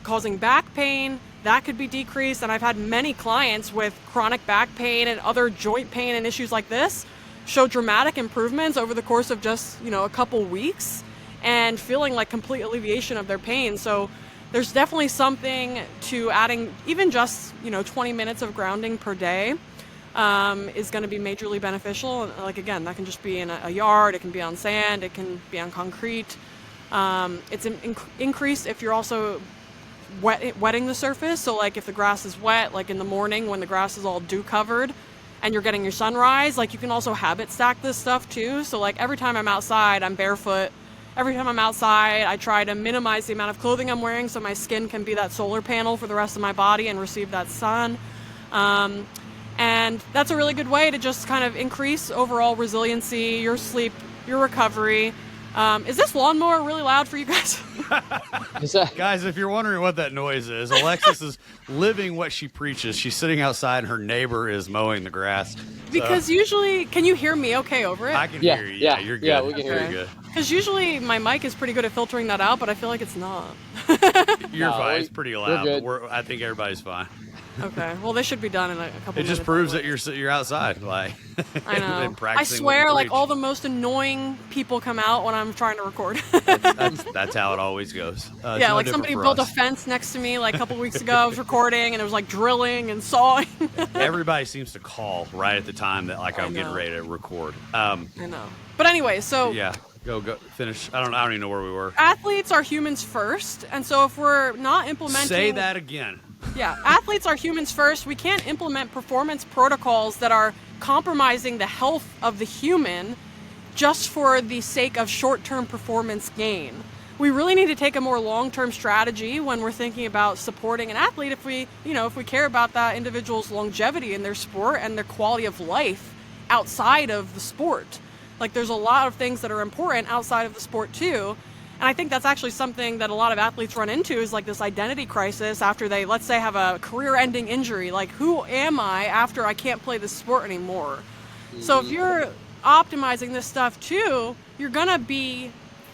[SPEAKER 3] causing back pain, that could be decreased. And I've had many clients with chronic back pain and other joint pain and issues like this show dramatic improvements over the course of just, you know, a couple weeks and feeling like complete alleviation of their pain. So there's definitely something to adding even just 20 minutes of grounding per day is going to be majorly beneficial. Like, again, that can just be in a yard, it can be on sand, it can be on concrete. It's increased if you're also wetting the surface. So like if the grass is wet, like in the morning when the grass is all dew covered and you're getting your sunrise, like you can also habit stack this stuff too. So like every time I'm outside, I'm barefoot. Every time I'm outside, I try to minimize the amount of clothing I'm wearing so my skin can be that solar panel for the rest of my body and receive that sun. And that's a really good way to just kind of increase overall resiliency, your sleep, your recovery. Is this lawnmower really loud for you guys?
[SPEAKER 1] Guys, if you're wondering what that noise is, Alexis is living what she preaches. She's sitting outside and her neighbor is mowing the grass.
[SPEAKER 3] Because usually, can you hear me okay over it?
[SPEAKER 1] I can hear you. Yeah, you're good.
[SPEAKER 2] Yeah, we can hear you.
[SPEAKER 1] Good.
[SPEAKER 3] Because usually my mic is pretty good at filtering that out, but I feel like it's not.
[SPEAKER 1] You're fine.
[SPEAKER 2] we-
[SPEAKER 1] It's pretty
[SPEAKER 2] we're
[SPEAKER 1] loud.
[SPEAKER 2] good.
[SPEAKER 1] But I think everybody's fine.
[SPEAKER 3] Okay, well, they should be done in a couple
[SPEAKER 1] It
[SPEAKER 3] minutes.
[SPEAKER 1] just proves
[SPEAKER 3] anyway.
[SPEAKER 1] that you're outside. Like,
[SPEAKER 3] I know.
[SPEAKER 1] and
[SPEAKER 3] I
[SPEAKER 1] practicing what
[SPEAKER 3] swear,
[SPEAKER 1] you
[SPEAKER 3] like
[SPEAKER 1] preach.
[SPEAKER 3] all the most annoying people come out when I'm trying to record.
[SPEAKER 1] That's how it always goes. It's
[SPEAKER 3] Yeah,
[SPEAKER 1] no
[SPEAKER 3] like
[SPEAKER 1] different
[SPEAKER 3] somebody
[SPEAKER 1] for
[SPEAKER 3] built a
[SPEAKER 1] us.
[SPEAKER 3] fence next to me like a couple weeks ago. I was recording and it was like drilling and sawing.
[SPEAKER 1] Everybody seems to call right at the time that like I'm getting
[SPEAKER 3] know.
[SPEAKER 1] ready to record.
[SPEAKER 3] I know. But anyway, so
[SPEAKER 1] Yeah, go finish. I don't even know where we were.
[SPEAKER 3] athletes are humans first, and so if we're not implementing
[SPEAKER 1] Say that again.
[SPEAKER 3] Yeah, athletes are humans first. We can't implement performance protocols that are compromising the health of the human just for the sake of short-term performance gain. We really need to take a more long-term strategy when we're thinking about supporting an athlete if we care about that individual's longevity in their sport and their quality of life outside of the sport. Like there's a lot of things that are important outside of the sport too. And I think that's actually something that a lot of athletes run into is like this identity crisis after they, let's say, have a career-ending injury. Like, who am I after I can't play this sport anymore? So if you're optimizing this stuff too, you're going to be,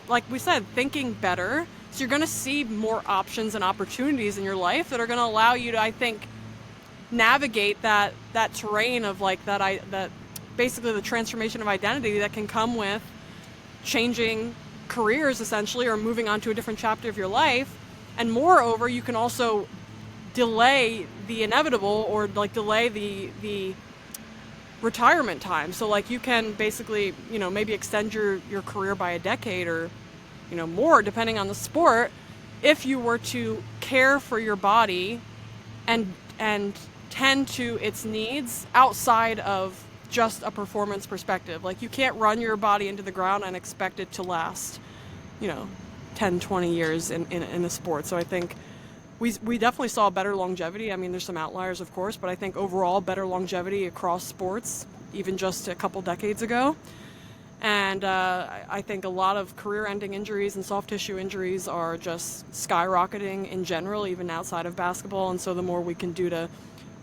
[SPEAKER 3] like we said, thinking better. So you're going to see more options and opportunities in your life that are going to allow you to, I think, navigate that terrain of like that basically the transformation of identity that can come with changing careers essentially or moving on to a different chapter of your life. And moreover, you can also delay the inevitable or like delay the retirement time. So like you can basically, maybe extend your career by a decade or, more depending on the sport if you were to care for your body and tend to its needs outside of just a performance perspective. Like you can't run your body into the ground and expect it to last, 10, 20 years in a sport. So I think we definitely saw better longevity. I mean, there's some outliers, of course, but I think overall better longevity across sports, even just a couple decades ago. And I think a lot of career-ending injuries and soft tissue injuries are just skyrocketing in general, even outside of basketball. And so the more we can do to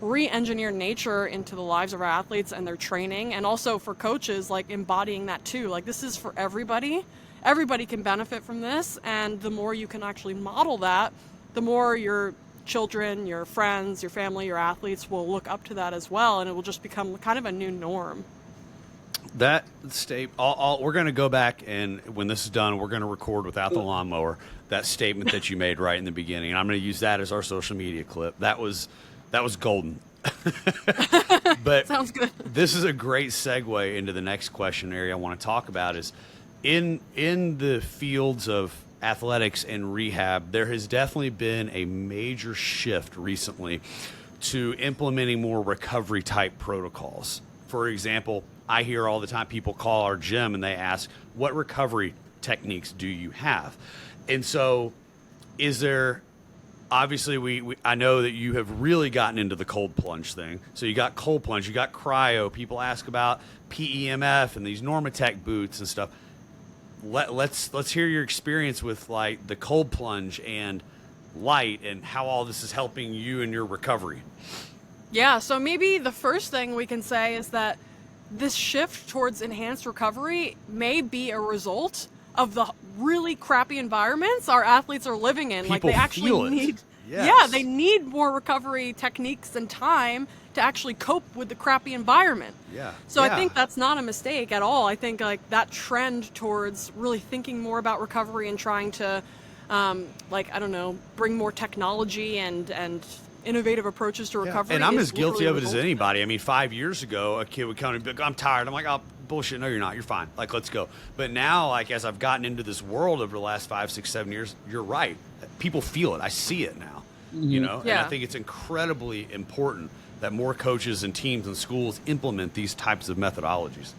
[SPEAKER 3] re-engineer nature into the lives of our athletes and their training, and also for coaches, like embodying that too. Like this is for everybody. Everybody can benefit from this, and the more you can actually model that, the more your children, your friends, your family, your athletes will look up to that as well, and it will just become kind of a new norm.
[SPEAKER 1] That we're going to go back, and when this is done, we're going to record without the lawnmower that statement that you made right in the beginning. And I'm going to use that as our social media clip. That was golden. But
[SPEAKER 3] Sounds good.
[SPEAKER 1] This is a great segue into the next question area I want to talk about is in the fields of athletics and rehab, there has definitely been a major shift recently to implementing more recovery type protocols. For example, I hear all the time people call our gym and they ask, what recovery techniques do you have? And so is there, obviously I know that you have really gotten into the cold plunge thing. So you got cold plunge, you got cryo, people ask about PEMF and these Normatec boots and stuff. Let's hear your experience with like the cold plunge and light and how all this is helping you in your recovery.
[SPEAKER 3] Yeah, so maybe the first thing we can say is that this shift towards enhanced recovery may be a result of the really crappy environments our athletes are living in.
[SPEAKER 1] People
[SPEAKER 3] like they actually
[SPEAKER 1] feel it.
[SPEAKER 3] need
[SPEAKER 1] Yes.
[SPEAKER 3] Yeah, they need more recovery techniques and time to actually cope with the crappy environment.
[SPEAKER 1] Yeah.
[SPEAKER 3] So I think that's not a mistake at all. I think like that trend towards really thinking more about recovery and trying to, like, I don't know, bring more technology and innovative approaches to recovery.
[SPEAKER 1] And I'm as guilty of it as
[SPEAKER 3] resulting.
[SPEAKER 1] anybody. I mean, 5 years ago, a kid would come and be like, I'm tired. I'm like, oh, bullshit. No, you're not. You're fine. Like, let's go. But now, like, as I've gotten into this world over the last 5, 6, 7 years, you're right. People feel it. I see it now, you know?
[SPEAKER 3] Yeah.
[SPEAKER 1] And I think it's incredibly important that more coaches and teams and schools implement these types of methodologies.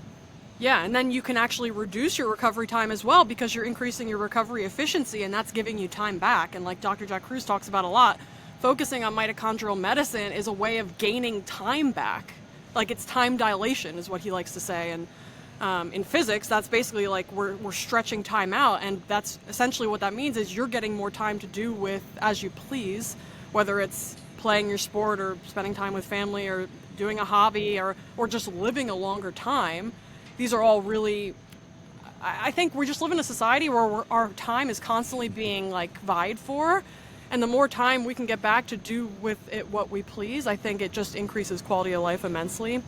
[SPEAKER 3] Yeah, and then you can actually reduce your recovery time as well because you're increasing your recovery efficiency, and that's giving you time back. And like Dr. Jack Kruse talks about a lot, focusing on mitochondrial medicine is a way of gaining time back. Like, it's time dilation is what he likes to say. And in physics, that's basically like we're stretching time out, and that's essentially what that means is you're getting more time to do with as you please, whether it's playing your sport or spending time with family or doing a hobby or just living a longer time. These are all really, I think we just live in a society where our time is constantly being like vied for. And the more time we can get back to do with it what we please, I think it just increases quality of life immensely.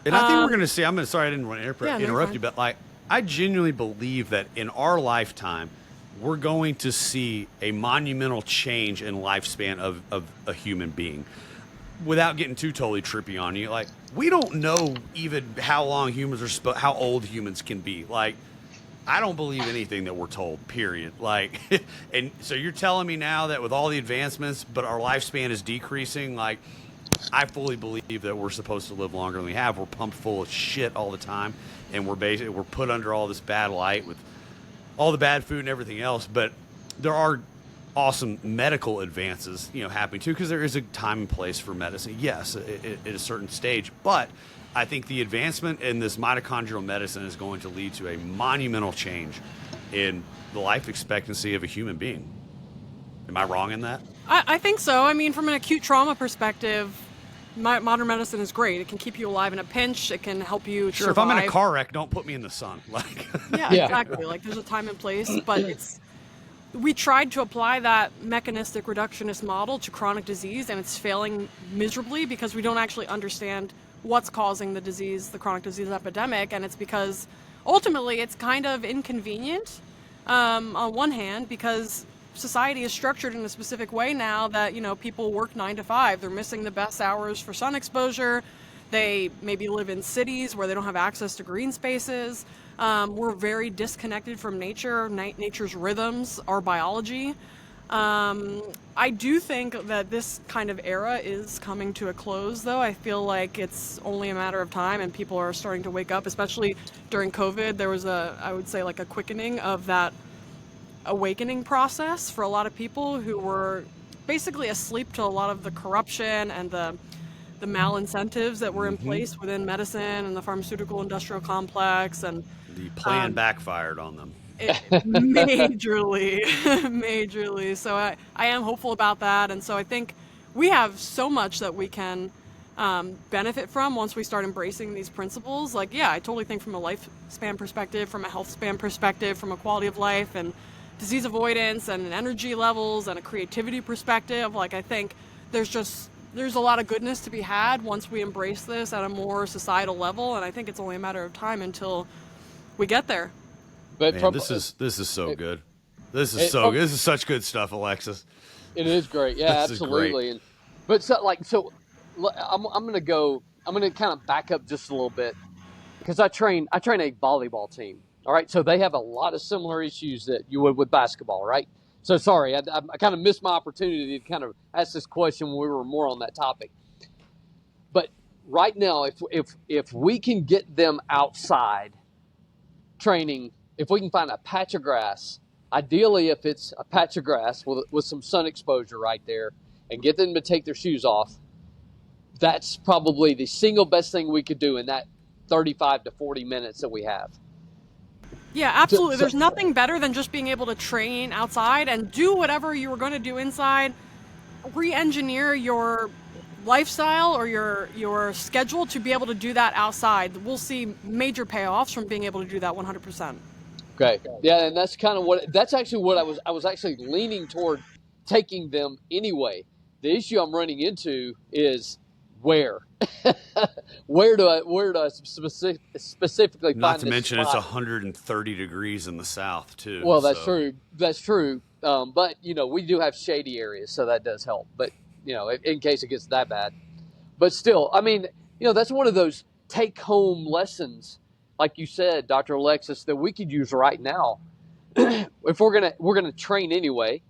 [SPEAKER 1] And I think we're going to see, sorry, I didn't want to
[SPEAKER 3] Yeah, no,
[SPEAKER 1] interrupt
[SPEAKER 3] fine.
[SPEAKER 1] you, but like, I genuinely believe that in our lifetime, we're going to see a monumental change in lifespan of a human being. Without getting too totally trippy on you, like, we don't know even how long humans are how old humans can be. Like, I don't believe anything that we're told, period. Like, and so you're telling me now that with all the advancements, but our lifespan is decreasing, like, I fully believe that we're supposed to live longer than we have. We're pumped full of shit all the time, and we're put under all this bad light with all the bad food and everything else. But there are awesome medical advances, happening too, because there is a time and place for medicine. Yes, at a certain stage, but I think the advancement in this mitochondrial medicine is going to lead to a monumental change in the life expectancy of a human being. Am I wrong in that?
[SPEAKER 3] I think so. I mean, from an acute trauma perspective, modern medicine is great. It can keep you alive in a pinch. It can help you
[SPEAKER 1] Sure.
[SPEAKER 3] survive.
[SPEAKER 1] If I'm in a car wreck, don't put me in the sun. Like,
[SPEAKER 3] Yeah, exactly. Like, there's a time and place, but we tried to apply that mechanistic reductionist model to chronic disease, and it's failing miserably because we don't actually understand what's causing the disease, the chronic disease epidemic, and it's because ultimately it's kind of inconvenient on one hand because society is structured in a specific way now that, people work 9 to 5. They're missing the best hours for sun exposure. They maybe live in cities where they don't have access to green spaces. We're very disconnected from nature, nature's rhythms, our biology. I do think that this kind of era is coming to a close, though. I feel like it's only a matter of time and people are starting to wake up, especially during COVID. There was I would say, like a quickening of that awakening process for a lot of people who were basically asleep to a lot of the corruption and the malincentives that were in place within medicine and the pharmaceutical industrial complex, and
[SPEAKER 1] the plan backfired on them.
[SPEAKER 3] majorly. So I am hopeful about that, and so I think we have so much that we can benefit from once we start embracing these principles. Like, yeah, I totally think from a lifespan perspective, from a health span perspective, from a quality of life and disease avoidance and an energy levels and a creativity perspective. Like, I think there's a lot of goodness to be had once we embrace this at a more societal level, and I think it's only a matter of time until we get there.
[SPEAKER 2] But
[SPEAKER 1] Man, this is so good. This is so good. This is such good stuff, Alexis.
[SPEAKER 2] It is great. Yeah,
[SPEAKER 1] This is
[SPEAKER 2] absolutely.
[SPEAKER 1] great.
[SPEAKER 2] But I'm going to kind of back up just a little bit because I train a volleyball team. All right. So they have a lot of similar issues that you would with basketball. Right. So sorry, I kind of missed my opportunity to kind of ask this question when we were more on that topic. But right now, if we can get them outside training, if we can find a patch of grass, ideally if it's a patch of grass with some sun exposure right there, and get them to take their shoes off, that's probably the single best thing we could do in that 35 to 40 minutes that we have.
[SPEAKER 3] Yeah, absolutely. There's nothing better than just being able to train outside and do whatever you were going to do inside. Re-engineer your lifestyle or your schedule to be able to do that outside. We'll see major payoffs from being able to do that 100%.
[SPEAKER 2] Okay. Yeah, and that's kind of that's actually what I was actually leaning toward taking them anyway. The issue I'm running into is where? Where do I specifically
[SPEAKER 1] Not
[SPEAKER 2] find
[SPEAKER 1] to
[SPEAKER 2] this
[SPEAKER 1] mention it's
[SPEAKER 2] spot?
[SPEAKER 1] 130 degrees in the south too.
[SPEAKER 2] Well, that's
[SPEAKER 1] so.
[SPEAKER 2] true. That's true. But we do have shady areas, so that does help. But in case it gets that bad. But still, I mean, that's one of those take-home lessons, like you said, Dr. Alexis, that we could use right now. If we're gonna train anyway,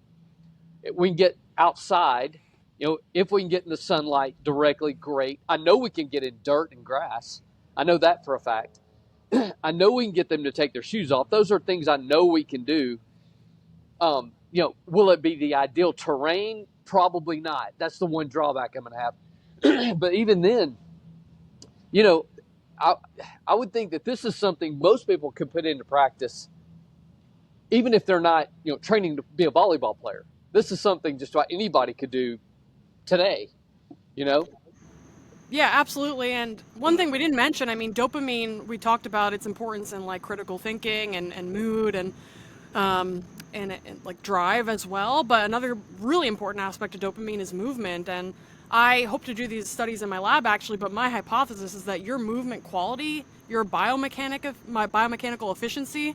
[SPEAKER 2] we can get outside. If we can get in the sunlight directly, great. I know we can get in dirt and grass. I know that for a fact. I know we can get them to take their shoes off. Those are things I know we can do. Will it be the ideal terrain? Probably not. That's the one drawback I'm going to have. But even then, I would think that this is something most people could put into practice, even if they're not, training to be a volleyball player. This is something just about anybody could do today,
[SPEAKER 3] Yeah, absolutely. And one thing we didn't mention, I mean, dopamine, we talked about its importance in like critical thinking and mood and like drive as well. But another really important aspect of dopamine is movement. And I hope to do these studies in my lab actually, but my hypothesis is that your movement quality, your biomechanical efficiency,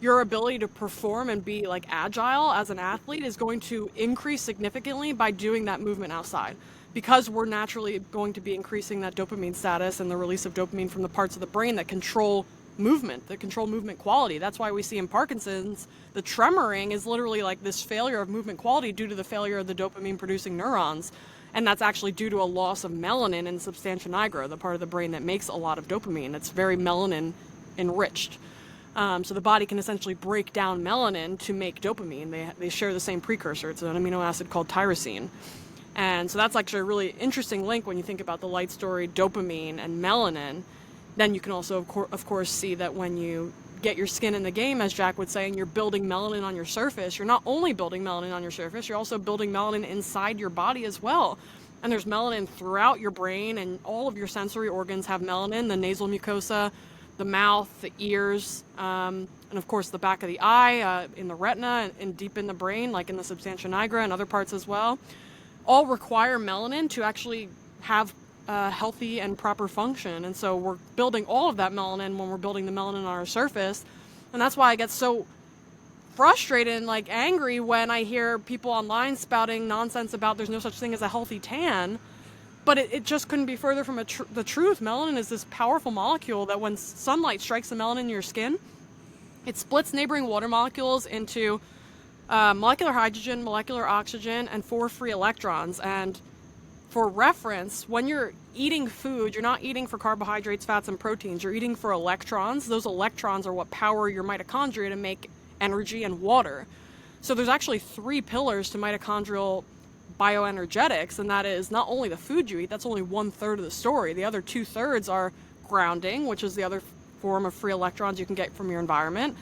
[SPEAKER 3] your ability to perform and be like agile as an athlete is going to increase significantly by doing that movement outside. Because we're naturally going to be increasing that dopamine status and the release of dopamine from the parts of the brain that control movement, that control movement quality. That's why we see in Parkinson's, the tremoring is literally like this failure of movement quality due to the failure of the dopamine producing neurons. And that's actually due to a loss of melanin in substantia nigra, the part of the brain that makes a lot of dopamine. It's very melanin enriched. So the body can essentially break down melanin to make dopamine. They share the same precursor. It's an amino acid called tyrosine. And so that's actually a really interesting link when you think about the light story, dopamine and melanin. Then you can also, of course, see that when you get your skin in the game, as Jack would say, and you're building melanin on your surface, you're not only building melanin on your surface, you're also building melanin inside your body as well. And there's melanin throughout your brain, and all of your sensory organs have melanin, the nasal mucosa, the mouth, the ears, and of course the back of the eye, in the retina, and deep in the brain, like in the substantia nigra and other parts as well, all require melanin to actually have healthy and proper function. And so we're building all of that melanin when we're building the melanin on our surface. And that's why I get so frustrated and like angry when I hear people online spouting nonsense about there's no such thing as a healthy tan. But it just couldn't be further from the truth. Melanin is this powerful molecule that when sunlight strikes the melanin in your skin, it splits neighboring water molecules into molecular hydrogen, molecular oxygen, and 4 free electrons. And for reference, when you're eating food, you're not eating for carbohydrates, fats, and proteins. You're eating for electrons. Those electrons are what power your mitochondria to make energy and water. So there's actually 3 pillars to mitochondrial bioenergetics, and that is not only the food you eat, that's only 1/3 of the story. The other 2/3 are grounding, which is the other form of free electrons you can get from your environment,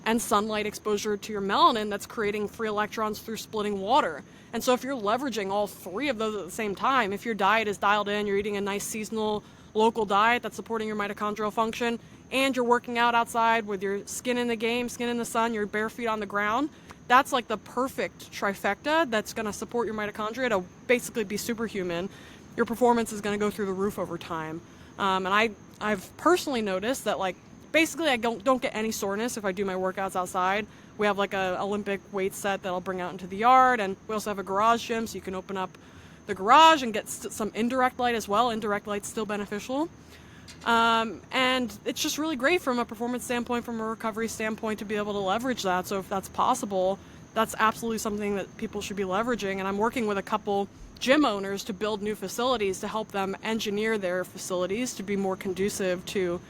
[SPEAKER 3] and sunlight exposure to your melanin that's creating free electrons through splitting water. And so if you're leveraging all 3 of those at the same time, if your diet is dialed in, you're eating a nice seasonal local diet that's supporting your mitochondrial function, and you're working out outside with your skin in the game, skin in the sun, your bare feet on the ground, that's like the perfect trifecta that's going to support your mitochondria to basically be superhuman. Your performance is going to go through the roof over time. And I've personally noticed that like basically I don't get any soreness if I do my workouts outside. We have like a Olympic weight set that I'll bring out into the yard, and we also have a garage gym, so you can open up the garage and get some indirect light as well. Indirect light's still beneficial. And it's just really great from a performance standpoint, from a recovery standpoint, to be able to leverage that. So if that's possible, that's absolutely something that people should be leveraging. And I'm working with a couple gym owners to build new facilities to help them engineer their facilities to be more conducive to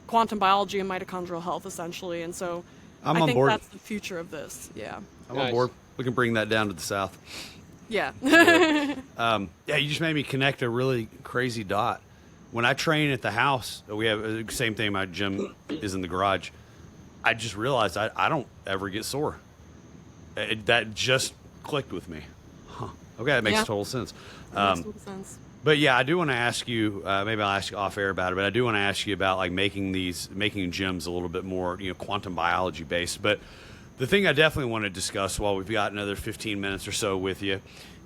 [SPEAKER 3] quantum biology and mitochondrial health, essentially. And so I think that's the future of this. Yeah.
[SPEAKER 1] I'm on board. We can bring that down to the south.
[SPEAKER 3] Yeah.
[SPEAKER 1] Yeah, you just made me connect a really crazy dot. When I train at the house, we have the same thing. My gym is in the garage. I just realized I don't ever get sore. That just clicked with me. Huh. Okay, that makes total sense.
[SPEAKER 3] That makes total sense.
[SPEAKER 1] But yeah, I do want to ask you. Maybe I'll ask you off air about it. But I do want to ask you about like making gyms a little bit more, quantum biology based. But the thing I definitely want to discuss while we've got another 15 minutes or so with you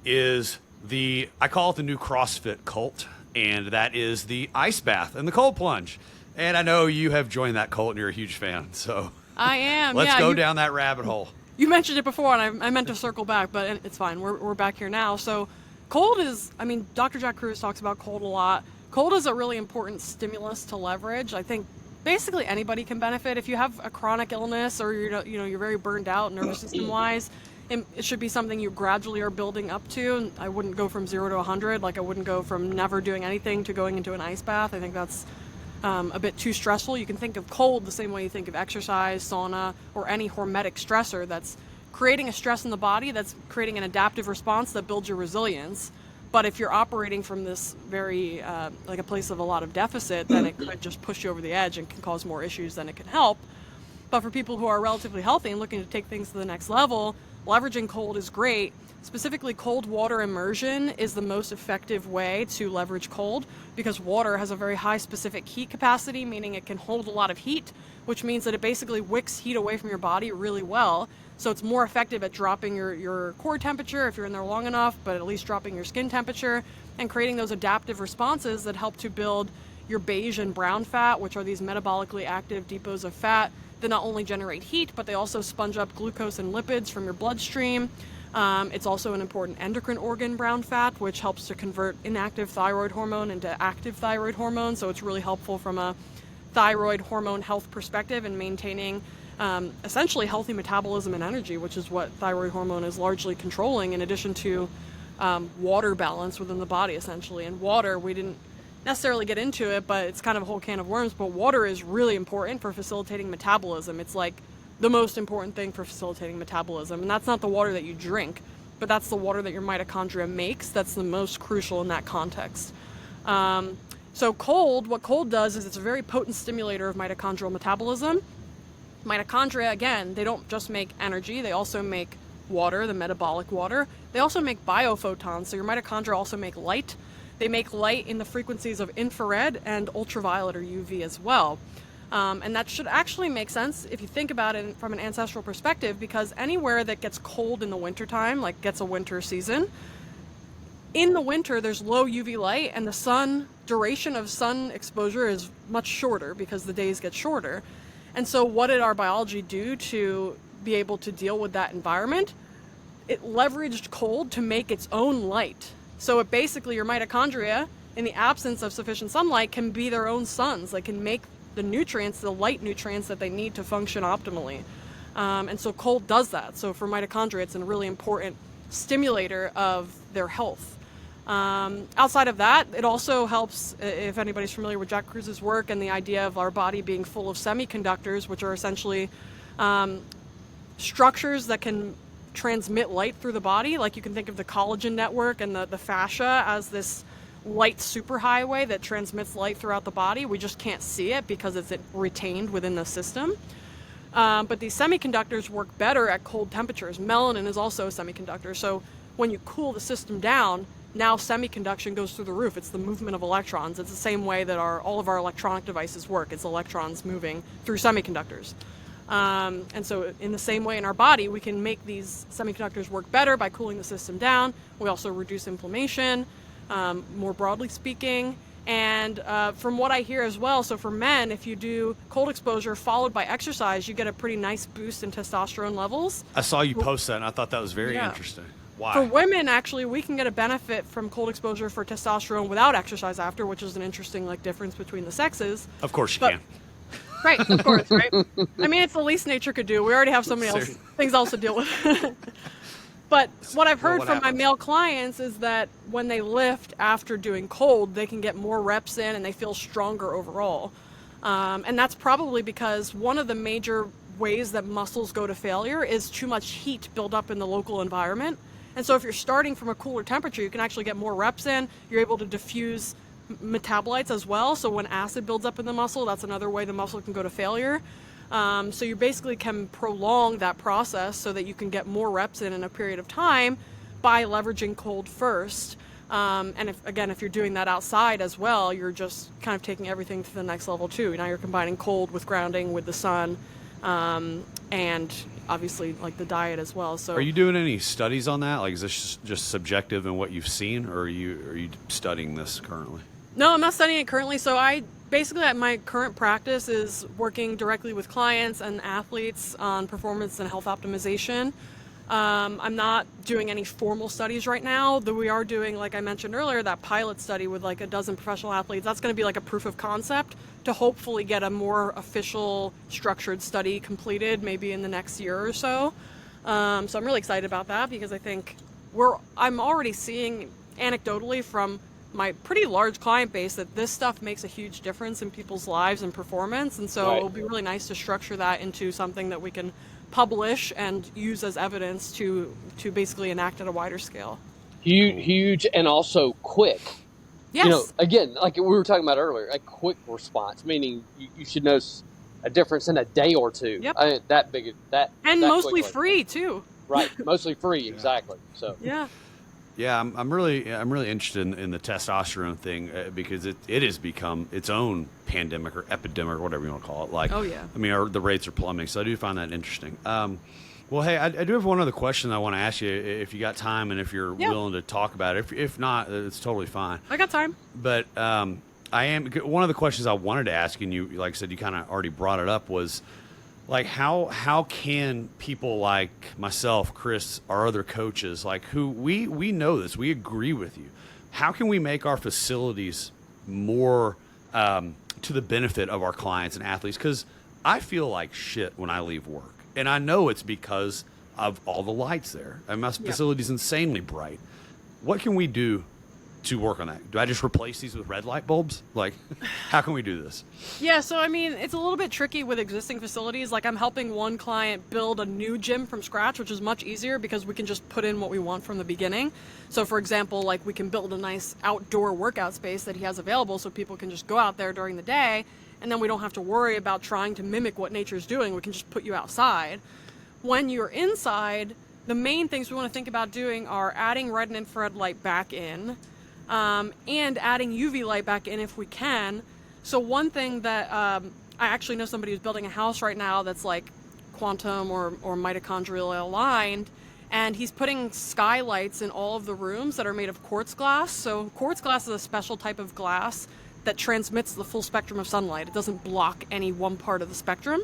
[SPEAKER 1] is I call it the new CrossFit cult. and that is the ice bath and the cold plunge. And I know you have joined that cult and you're a huge fan, so
[SPEAKER 3] I am.
[SPEAKER 1] let's go down that rabbit hole.
[SPEAKER 3] You mentioned it before, and I meant to circle back, but it's fine. We're back here now. So cold is, I mean, Dr. Jack Kruse talks about cold a lot. Cold is a really important stimulus to leverage. I think basically anybody can benefit. If you have a chronic illness or you're very burned out nervous system wise, it should be something you gradually are building up to. I wouldn't go from 0 to 100. Like I wouldn't go from never doing anything to going into an ice bath. I think that's a bit too stressful. You can think of cold the same way you think of exercise, sauna, or any hormetic stressor that's creating a stress in the body, that's creating an adaptive response that builds your resilience. But if you're operating from this very, like a place of a lot of deficit, then it could just push you over the edge and can cause more issues than it can help. But for people who are relatively healthy and looking to take things to the next level, leveraging cold is great. Specifically, cold water immersion is the most effective way to leverage cold because water has a very high specific heat capacity, meaning it can hold a lot of heat, which means that it basically wicks heat away from your body really well. So it's more effective at dropping your core temperature if you're in there long enough, but at least dropping your skin temperature and creating those adaptive responses that help to build your beige and brown fat, which are these metabolically active depots of fat that not only generate heat, but they also sponge up glucose and lipids from your bloodstream. It's also an important endocrine organ, brown fat, which helps to convert inactive thyroid hormone into active thyroid hormone. So it's really helpful from a thyroid hormone health perspective and maintaining essentially healthy metabolism and energy, which is what thyroid hormone is largely controlling, in addition to water balance within the body, essentially. And water, we didn't necessarily get into it, but it's kind of a whole can of worms. But water is really important for facilitating metabolism. It's like the most important thing for facilitating metabolism. And that's not the water that you drink, but that's the water that your mitochondria makes. That's the most crucial in that context. So what cold does is it's a very potent stimulator of mitochondrial metabolism. Mitochondria, again, they don't just make energy, they also make water, the metabolic water. They also make biophotons, so your mitochondria also make light. They make light in the frequencies of infrared and ultraviolet or UV as well. And that should actually make sense if you think about it from an ancestral perspective, because anywhere that gets cold in the wintertime, like gets a winter season, in the winter there's low UV light and the duration of sun exposure is much shorter because the days get shorter. And so what did our biology do to be able to deal with that environment? It leveraged cold to make its own light. So it basically, your mitochondria, in the absence of sufficient sunlight, can be their own suns. They can make the nutrients, the light nutrients that they need to function optimally. And so cold does that. So for mitochondria, it's a really important stimulator of their health. Outside of that, it also helps, if anybody's familiar with Jack Kruse's work and the idea of our body being full of semiconductors, which are essentially structures that can transmit light through the body. Like you can think of the collagen network and the fascia as this light superhighway that transmits light throughout the body. We just can't see it because it's retained within the system. But these semiconductors work better at cold temperatures. Melanin is also a semiconductor. So when you cool the system down, now semiconduction goes through the roof. It's the movement of electrons. It's the same way that all of our electronic devices work. It's electrons moving through semiconductors. And so in the same way in our body, we can make these semiconductors work better by cooling the system down. We also reduce inflammation, more broadly speaking. And from what I hear as well, so for men, if you do cold exposure followed by exercise, you get a pretty nice boost in testosterone levels.
[SPEAKER 1] I saw you post that, and I thought that was very interesting. Why?
[SPEAKER 3] For women, actually, we can get a benefit from cold exposure for testosterone without exercise after, which is an interesting difference between the sexes.
[SPEAKER 1] Of course you can.
[SPEAKER 3] Right, of course, right? I mean, it's the least nature could do. We already have so many things else to deal with. But what I've heard from my male clients is that when they lift after doing cold, they can get more reps in and they feel stronger overall. And that's probably because one of the major ways that muscles go to failure is too much heat built up in the local environment. And so if you're starting from a cooler temperature, you can actually get more reps in. You're able to diffuse metabolites as well. So when acid builds up in the muscle, that's another way the muscle can go to failure. So you basically can prolong that process so that you can get more reps in a period of time by leveraging cold first. And if you're doing that outside as well, you're just kind of taking everything to the next level too. Now you're combining cold with grounding with the sun, and obviously the diet as well. So
[SPEAKER 1] are you doing any studies on that? Like, is this just subjective in what you've seen, or are you studying this currently?
[SPEAKER 3] No, I'm not studying it currently. So I basically, at my current practice is working directly with clients and athletes on performance and health optimization. I'm not doing any formal studies right now, though we are doing, like I mentioned earlier, that pilot study with like a dozen professional athletes. That's going to be like a proof of concept to hopefully get a more official structured study completed maybe in the next year or so. So I'm really excited about that because I think I'm already seeing anecdotally from my pretty large client base that this stuff makes a huge difference in people's lives and performance. And so it'll be really nice to structure that into something that we can publish and use as evidence to basically enact at a wider scale.
[SPEAKER 2] Huge, and also quick.
[SPEAKER 3] Yes.
[SPEAKER 2] Again, like we were talking about earlier, a quick response, meaning you should notice a difference in a day or two.
[SPEAKER 3] Yep.
[SPEAKER 2] And
[SPEAKER 3] mostly
[SPEAKER 2] quickly.
[SPEAKER 3] free too.
[SPEAKER 2] Right, mostly free, exactly. So
[SPEAKER 3] yeah.
[SPEAKER 1] Yeah, I'm really interested in the testosterone thing because it has become its own pandemic or epidemic or whatever you want to call it. Like,
[SPEAKER 3] oh yeah,
[SPEAKER 1] I mean, the rates are plummeting, so I do find that interesting. Well, hey, I do have one other question I want to ask you if you got time and if you're willing to talk about it. If not, it's totally fine.
[SPEAKER 3] I got time.
[SPEAKER 1] But one of the questions I wanted to ask, and you, like I said, you kind of already brought it up, was like how can people like myself, Chris, our other coaches, like who we know this, we agree with you, how can we make our facilities more to the benefit of our clients and athletes? Because I feel like shit when I leave work, and I know it's because of all the lights there, and my facility's insanely bright. What can we do to work on that? Do I just replace these with red light bulbs? Like, how can we do this?
[SPEAKER 3] Yeah, so I mean, it's a little bit tricky with existing facilities. Like, I'm helping one client build a new gym from scratch, which is much easier because we can just put in what we want from the beginning. So for example, like we can build a nice outdoor workout space that he has available so people can just go out there during the day, and then we don't have to worry about trying to mimic what nature's doing. We can just put you outside. When you're inside, the main things we want to think about doing are adding red and infrared light back in, and adding UV light back in if we can. So one thing that I actually know somebody who's building a house right now that's like quantum or mitochondrial aligned, and he's putting skylights in all of the rooms that are made of quartz glass. So quartz glass is a special type of glass that transmits the full spectrum of sunlight. It doesn't block any one part of the spectrum.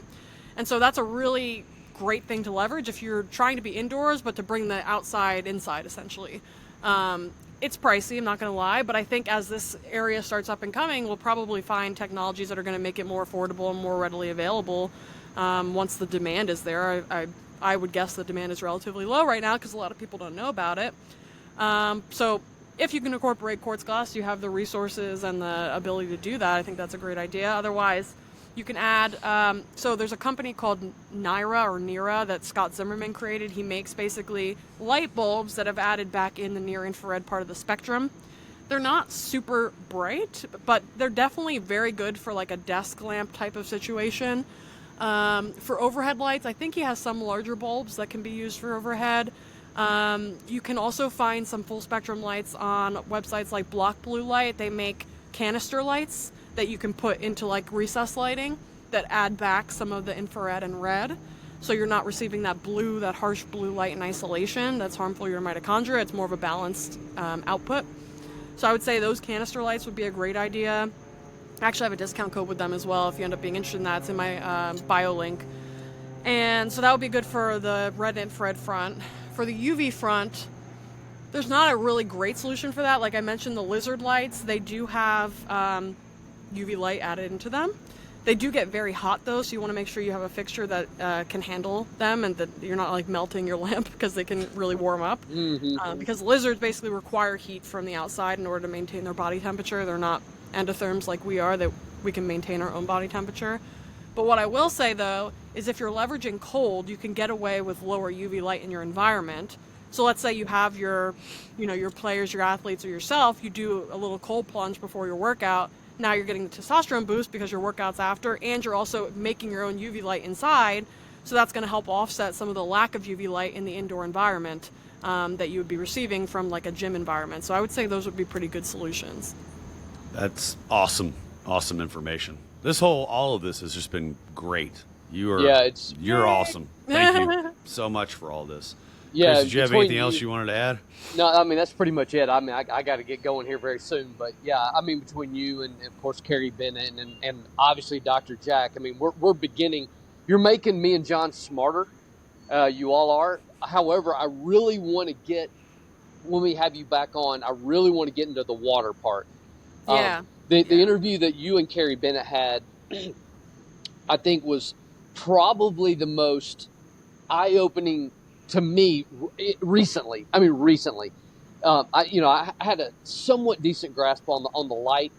[SPEAKER 3] And so that's a really great thing to leverage if you're trying to be indoors but to bring the outside inside essentially. It's pricey, I'm not going to lie, but I think as this area starts up and coming, we'll probably find technologies that are going to make it more affordable and more readily available once the demand is there. I would guess the demand is relatively low right now because a lot of people don't know about it. So if you can incorporate quartz glass, you have the resources and the ability to do that. I think that's a great idea. Otherwise, you can add, so there's a company called Nira that Scott Zimmerman created. He makes basically light bulbs that have added back in the near infrared part of the spectrum. They're not super bright, but they're definitely very good for like a desk lamp type of situation. For overhead lights, I think he has some larger bulbs that can be used for overhead. You can also find some full spectrum lights on websites like Block Blue Light. They make canister lights that you can put into like recess lighting that add back some of the infrared and red. So you're not receiving that harsh blue light in isolation that's harmful to your mitochondria. It's more of a balanced output. So I would say those canister lights would be a great idea. I actually have a discount code with them as well if you end up being interested in that. It's in my bio link. And so that would be good for the red infrared front. For the UV front, there's not a really great solution for that. Like I mentioned, the lizard lights, they do have UV light added into them. They do get very hot though, so you want to make sure you have a fixture that can handle them and that you're not like melting your lamp because they can really warm up. Because lizards basically require heat from the outside in order to maintain their body temperature. They're not endotherms like we are, that we can maintain our own body temperature. But what I will say though is if you're leveraging cold, you can get away with lower UV light in your environment. So let's say you have your players, your athletes, or yourself, you do a little cold plunge before your workout. Now you're getting the testosterone boost because your workout's after, and you're also making your own UV light inside. So that's going to help offset some of the lack of UV light in the indoor environment that you would be receiving from like a gym environment. So I would say those would be pretty good solutions. That's
[SPEAKER 1] awesome. Awesome information. All of this has just been great. You're awesome. Thank you so much for all this.
[SPEAKER 2] Yeah.
[SPEAKER 1] Chris, did you have
[SPEAKER 2] between
[SPEAKER 1] anything else you wanted to add?
[SPEAKER 2] No, I mean, that's pretty much it. I mean, I got to get going here very soon. But yeah, I mean, between you and of course, Carrie Bennett and obviously Dr. Jack, I mean, we're beginning. You're making me and John smarter. You all are. However, I really want to get, when we have you back on, I really want to get into the water part.
[SPEAKER 3] Yeah.
[SPEAKER 2] The interview that you and Carrie Bennett had, I think was probably the most eye-opening to me recently. I mean, recently. I had a somewhat decent grasp on the light,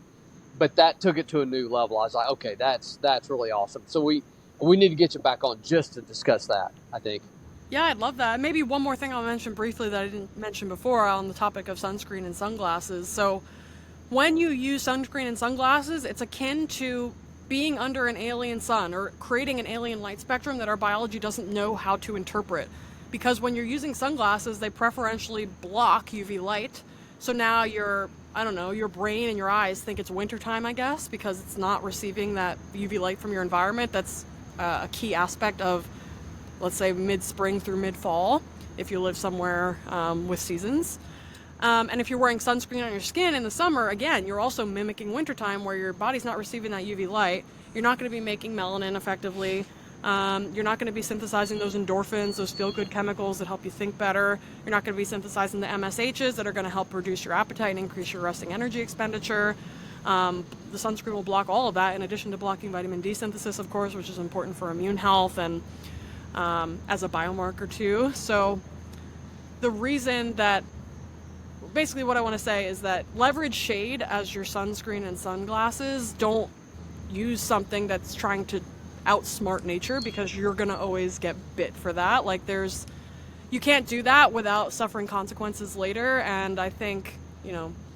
[SPEAKER 2] but that took it to a new level. I was like, okay, that's really awesome. So we need to get you back on just to discuss that, I think.
[SPEAKER 3] Yeah, I'd love that. Maybe one more thing I'll mention briefly that I didn't mention before on the topic of sunscreen and sunglasses. So when you use sunscreen and sunglasses, it's akin to being under an alien sun or creating an alien light spectrum that our biology doesn't know how to interpret. Because when you're using sunglasses, they preferentially block UV light. So now your brain and your eyes think it's wintertime, I guess, because it's not receiving that UV light from your environment. That's a key aspect of, let's say, mid-spring through mid-fall, if you live somewhere with seasons. And if you're wearing sunscreen on your skin in the summer, again, you're also mimicking wintertime where your body's not receiving that UV light. You're not going to be making melanin effectively. You're not going to be synthesizing those endorphins, those feel-good chemicals that help you think better. You're not going to be synthesizing the MSHs that are going to help reduce your appetite and increase your resting energy expenditure. The sunscreen will block all of that, in addition to blocking vitamin D synthesis, of course, which is important for immune health and as a biomarker too. So the reason that, basically what I want to say is that leverage shade as your sunscreen and sunglasses. Don't use something that's trying to outsmart nature, because you're going to always get bit for that. Like, you can't do that without suffering consequences later. And I think,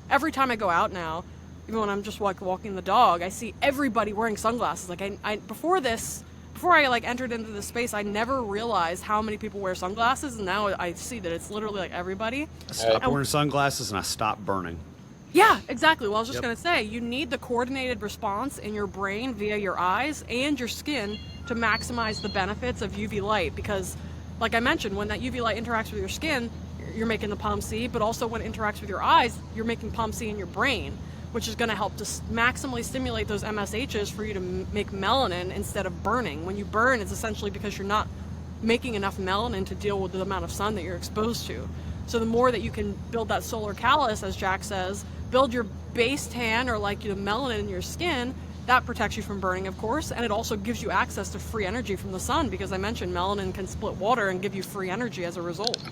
[SPEAKER 3] every time I go out now, even when I'm just walking the dog, I see everybody wearing sunglasses. Like, before I entered into this space, I never realized how many people wear sunglasses, and now I see that it's literally like everybody.
[SPEAKER 1] I stopped wearing sunglasses and I stopped burning.
[SPEAKER 3] Yeah, exactly. Well, I was just going to say, you need the coordinated response in your brain via your eyes and your skin to maximize the benefits of UV light, because, like I mentioned, when that UV light interacts with your skin, you're making the POMC, but also when it interacts with your eyes, you're making POMC in your brain, which is going to help to maximally stimulate those MSHs for you to make melanin instead of burning. When you burn, it's essentially because you're not making enough melanin to deal with the amount of sun that you're exposed to. So the more that you can build that solar callus, as Jack says, build your base tan or melanin in your skin, that protects you from burning, of course, and it also gives you access to free energy from the sun, because I mentioned melanin can split water and give you free energy as a result.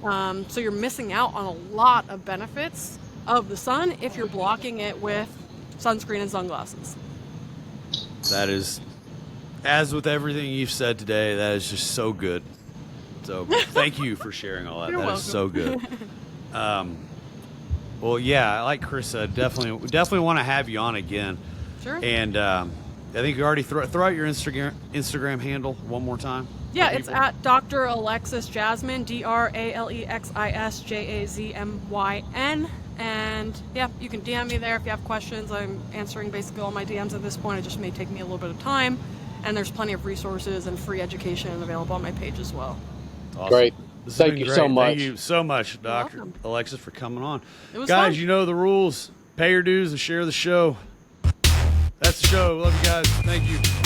[SPEAKER 3] So you're missing out on a lot of benefits of the sun if you're blocking it with sunscreen and sunglasses.
[SPEAKER 1] That is, as with everything you've said today, that is just so good. So thank you for sharing all that.
[SPEAKER 3] You're
[SPEAKER 1] That is so good.
[SPEAKER 3] welcome.
[SPEAKER 1] Well, yeah, like Chris said, definitely want to have you on again.
[SPEAKER 3] Sure.
[SPEAKER 1] And I think you already throw out your Instagram handle one more time.
[SPEAKER 3] Yeah, it's at Dr. Alexis Jasmine, DrAlexisJazmyn. And yeah, you can DM me there if you have questions. I'm answering basically all my DMs at this point. It just may take me a little bit of time. And there's plenty of resources and free education available on my page as well.
[SPEAKER 1] Awesome.
[SPEAKER 2] Great.
[SPEAKER 1] This has
[SPEAKER 2] Thank
[SPEAKER 1] been
[SPEAKER 2] you
[SPEAKER 1] great.
[SPEAKER 2] so much.
[SPEAKER 1] Thank you so much, Dr.
[SPEAKER 3] welcome.
[SPEAKER 1] Alexis, for coming on.
[SPEAKER 3] It was
[SPEAKER 1] guys,
[SPEAKER 3] fun.
[SPEAKER 1] you know the rules. Pay your dues and share the show. That's the show. Love you guys. Thank you.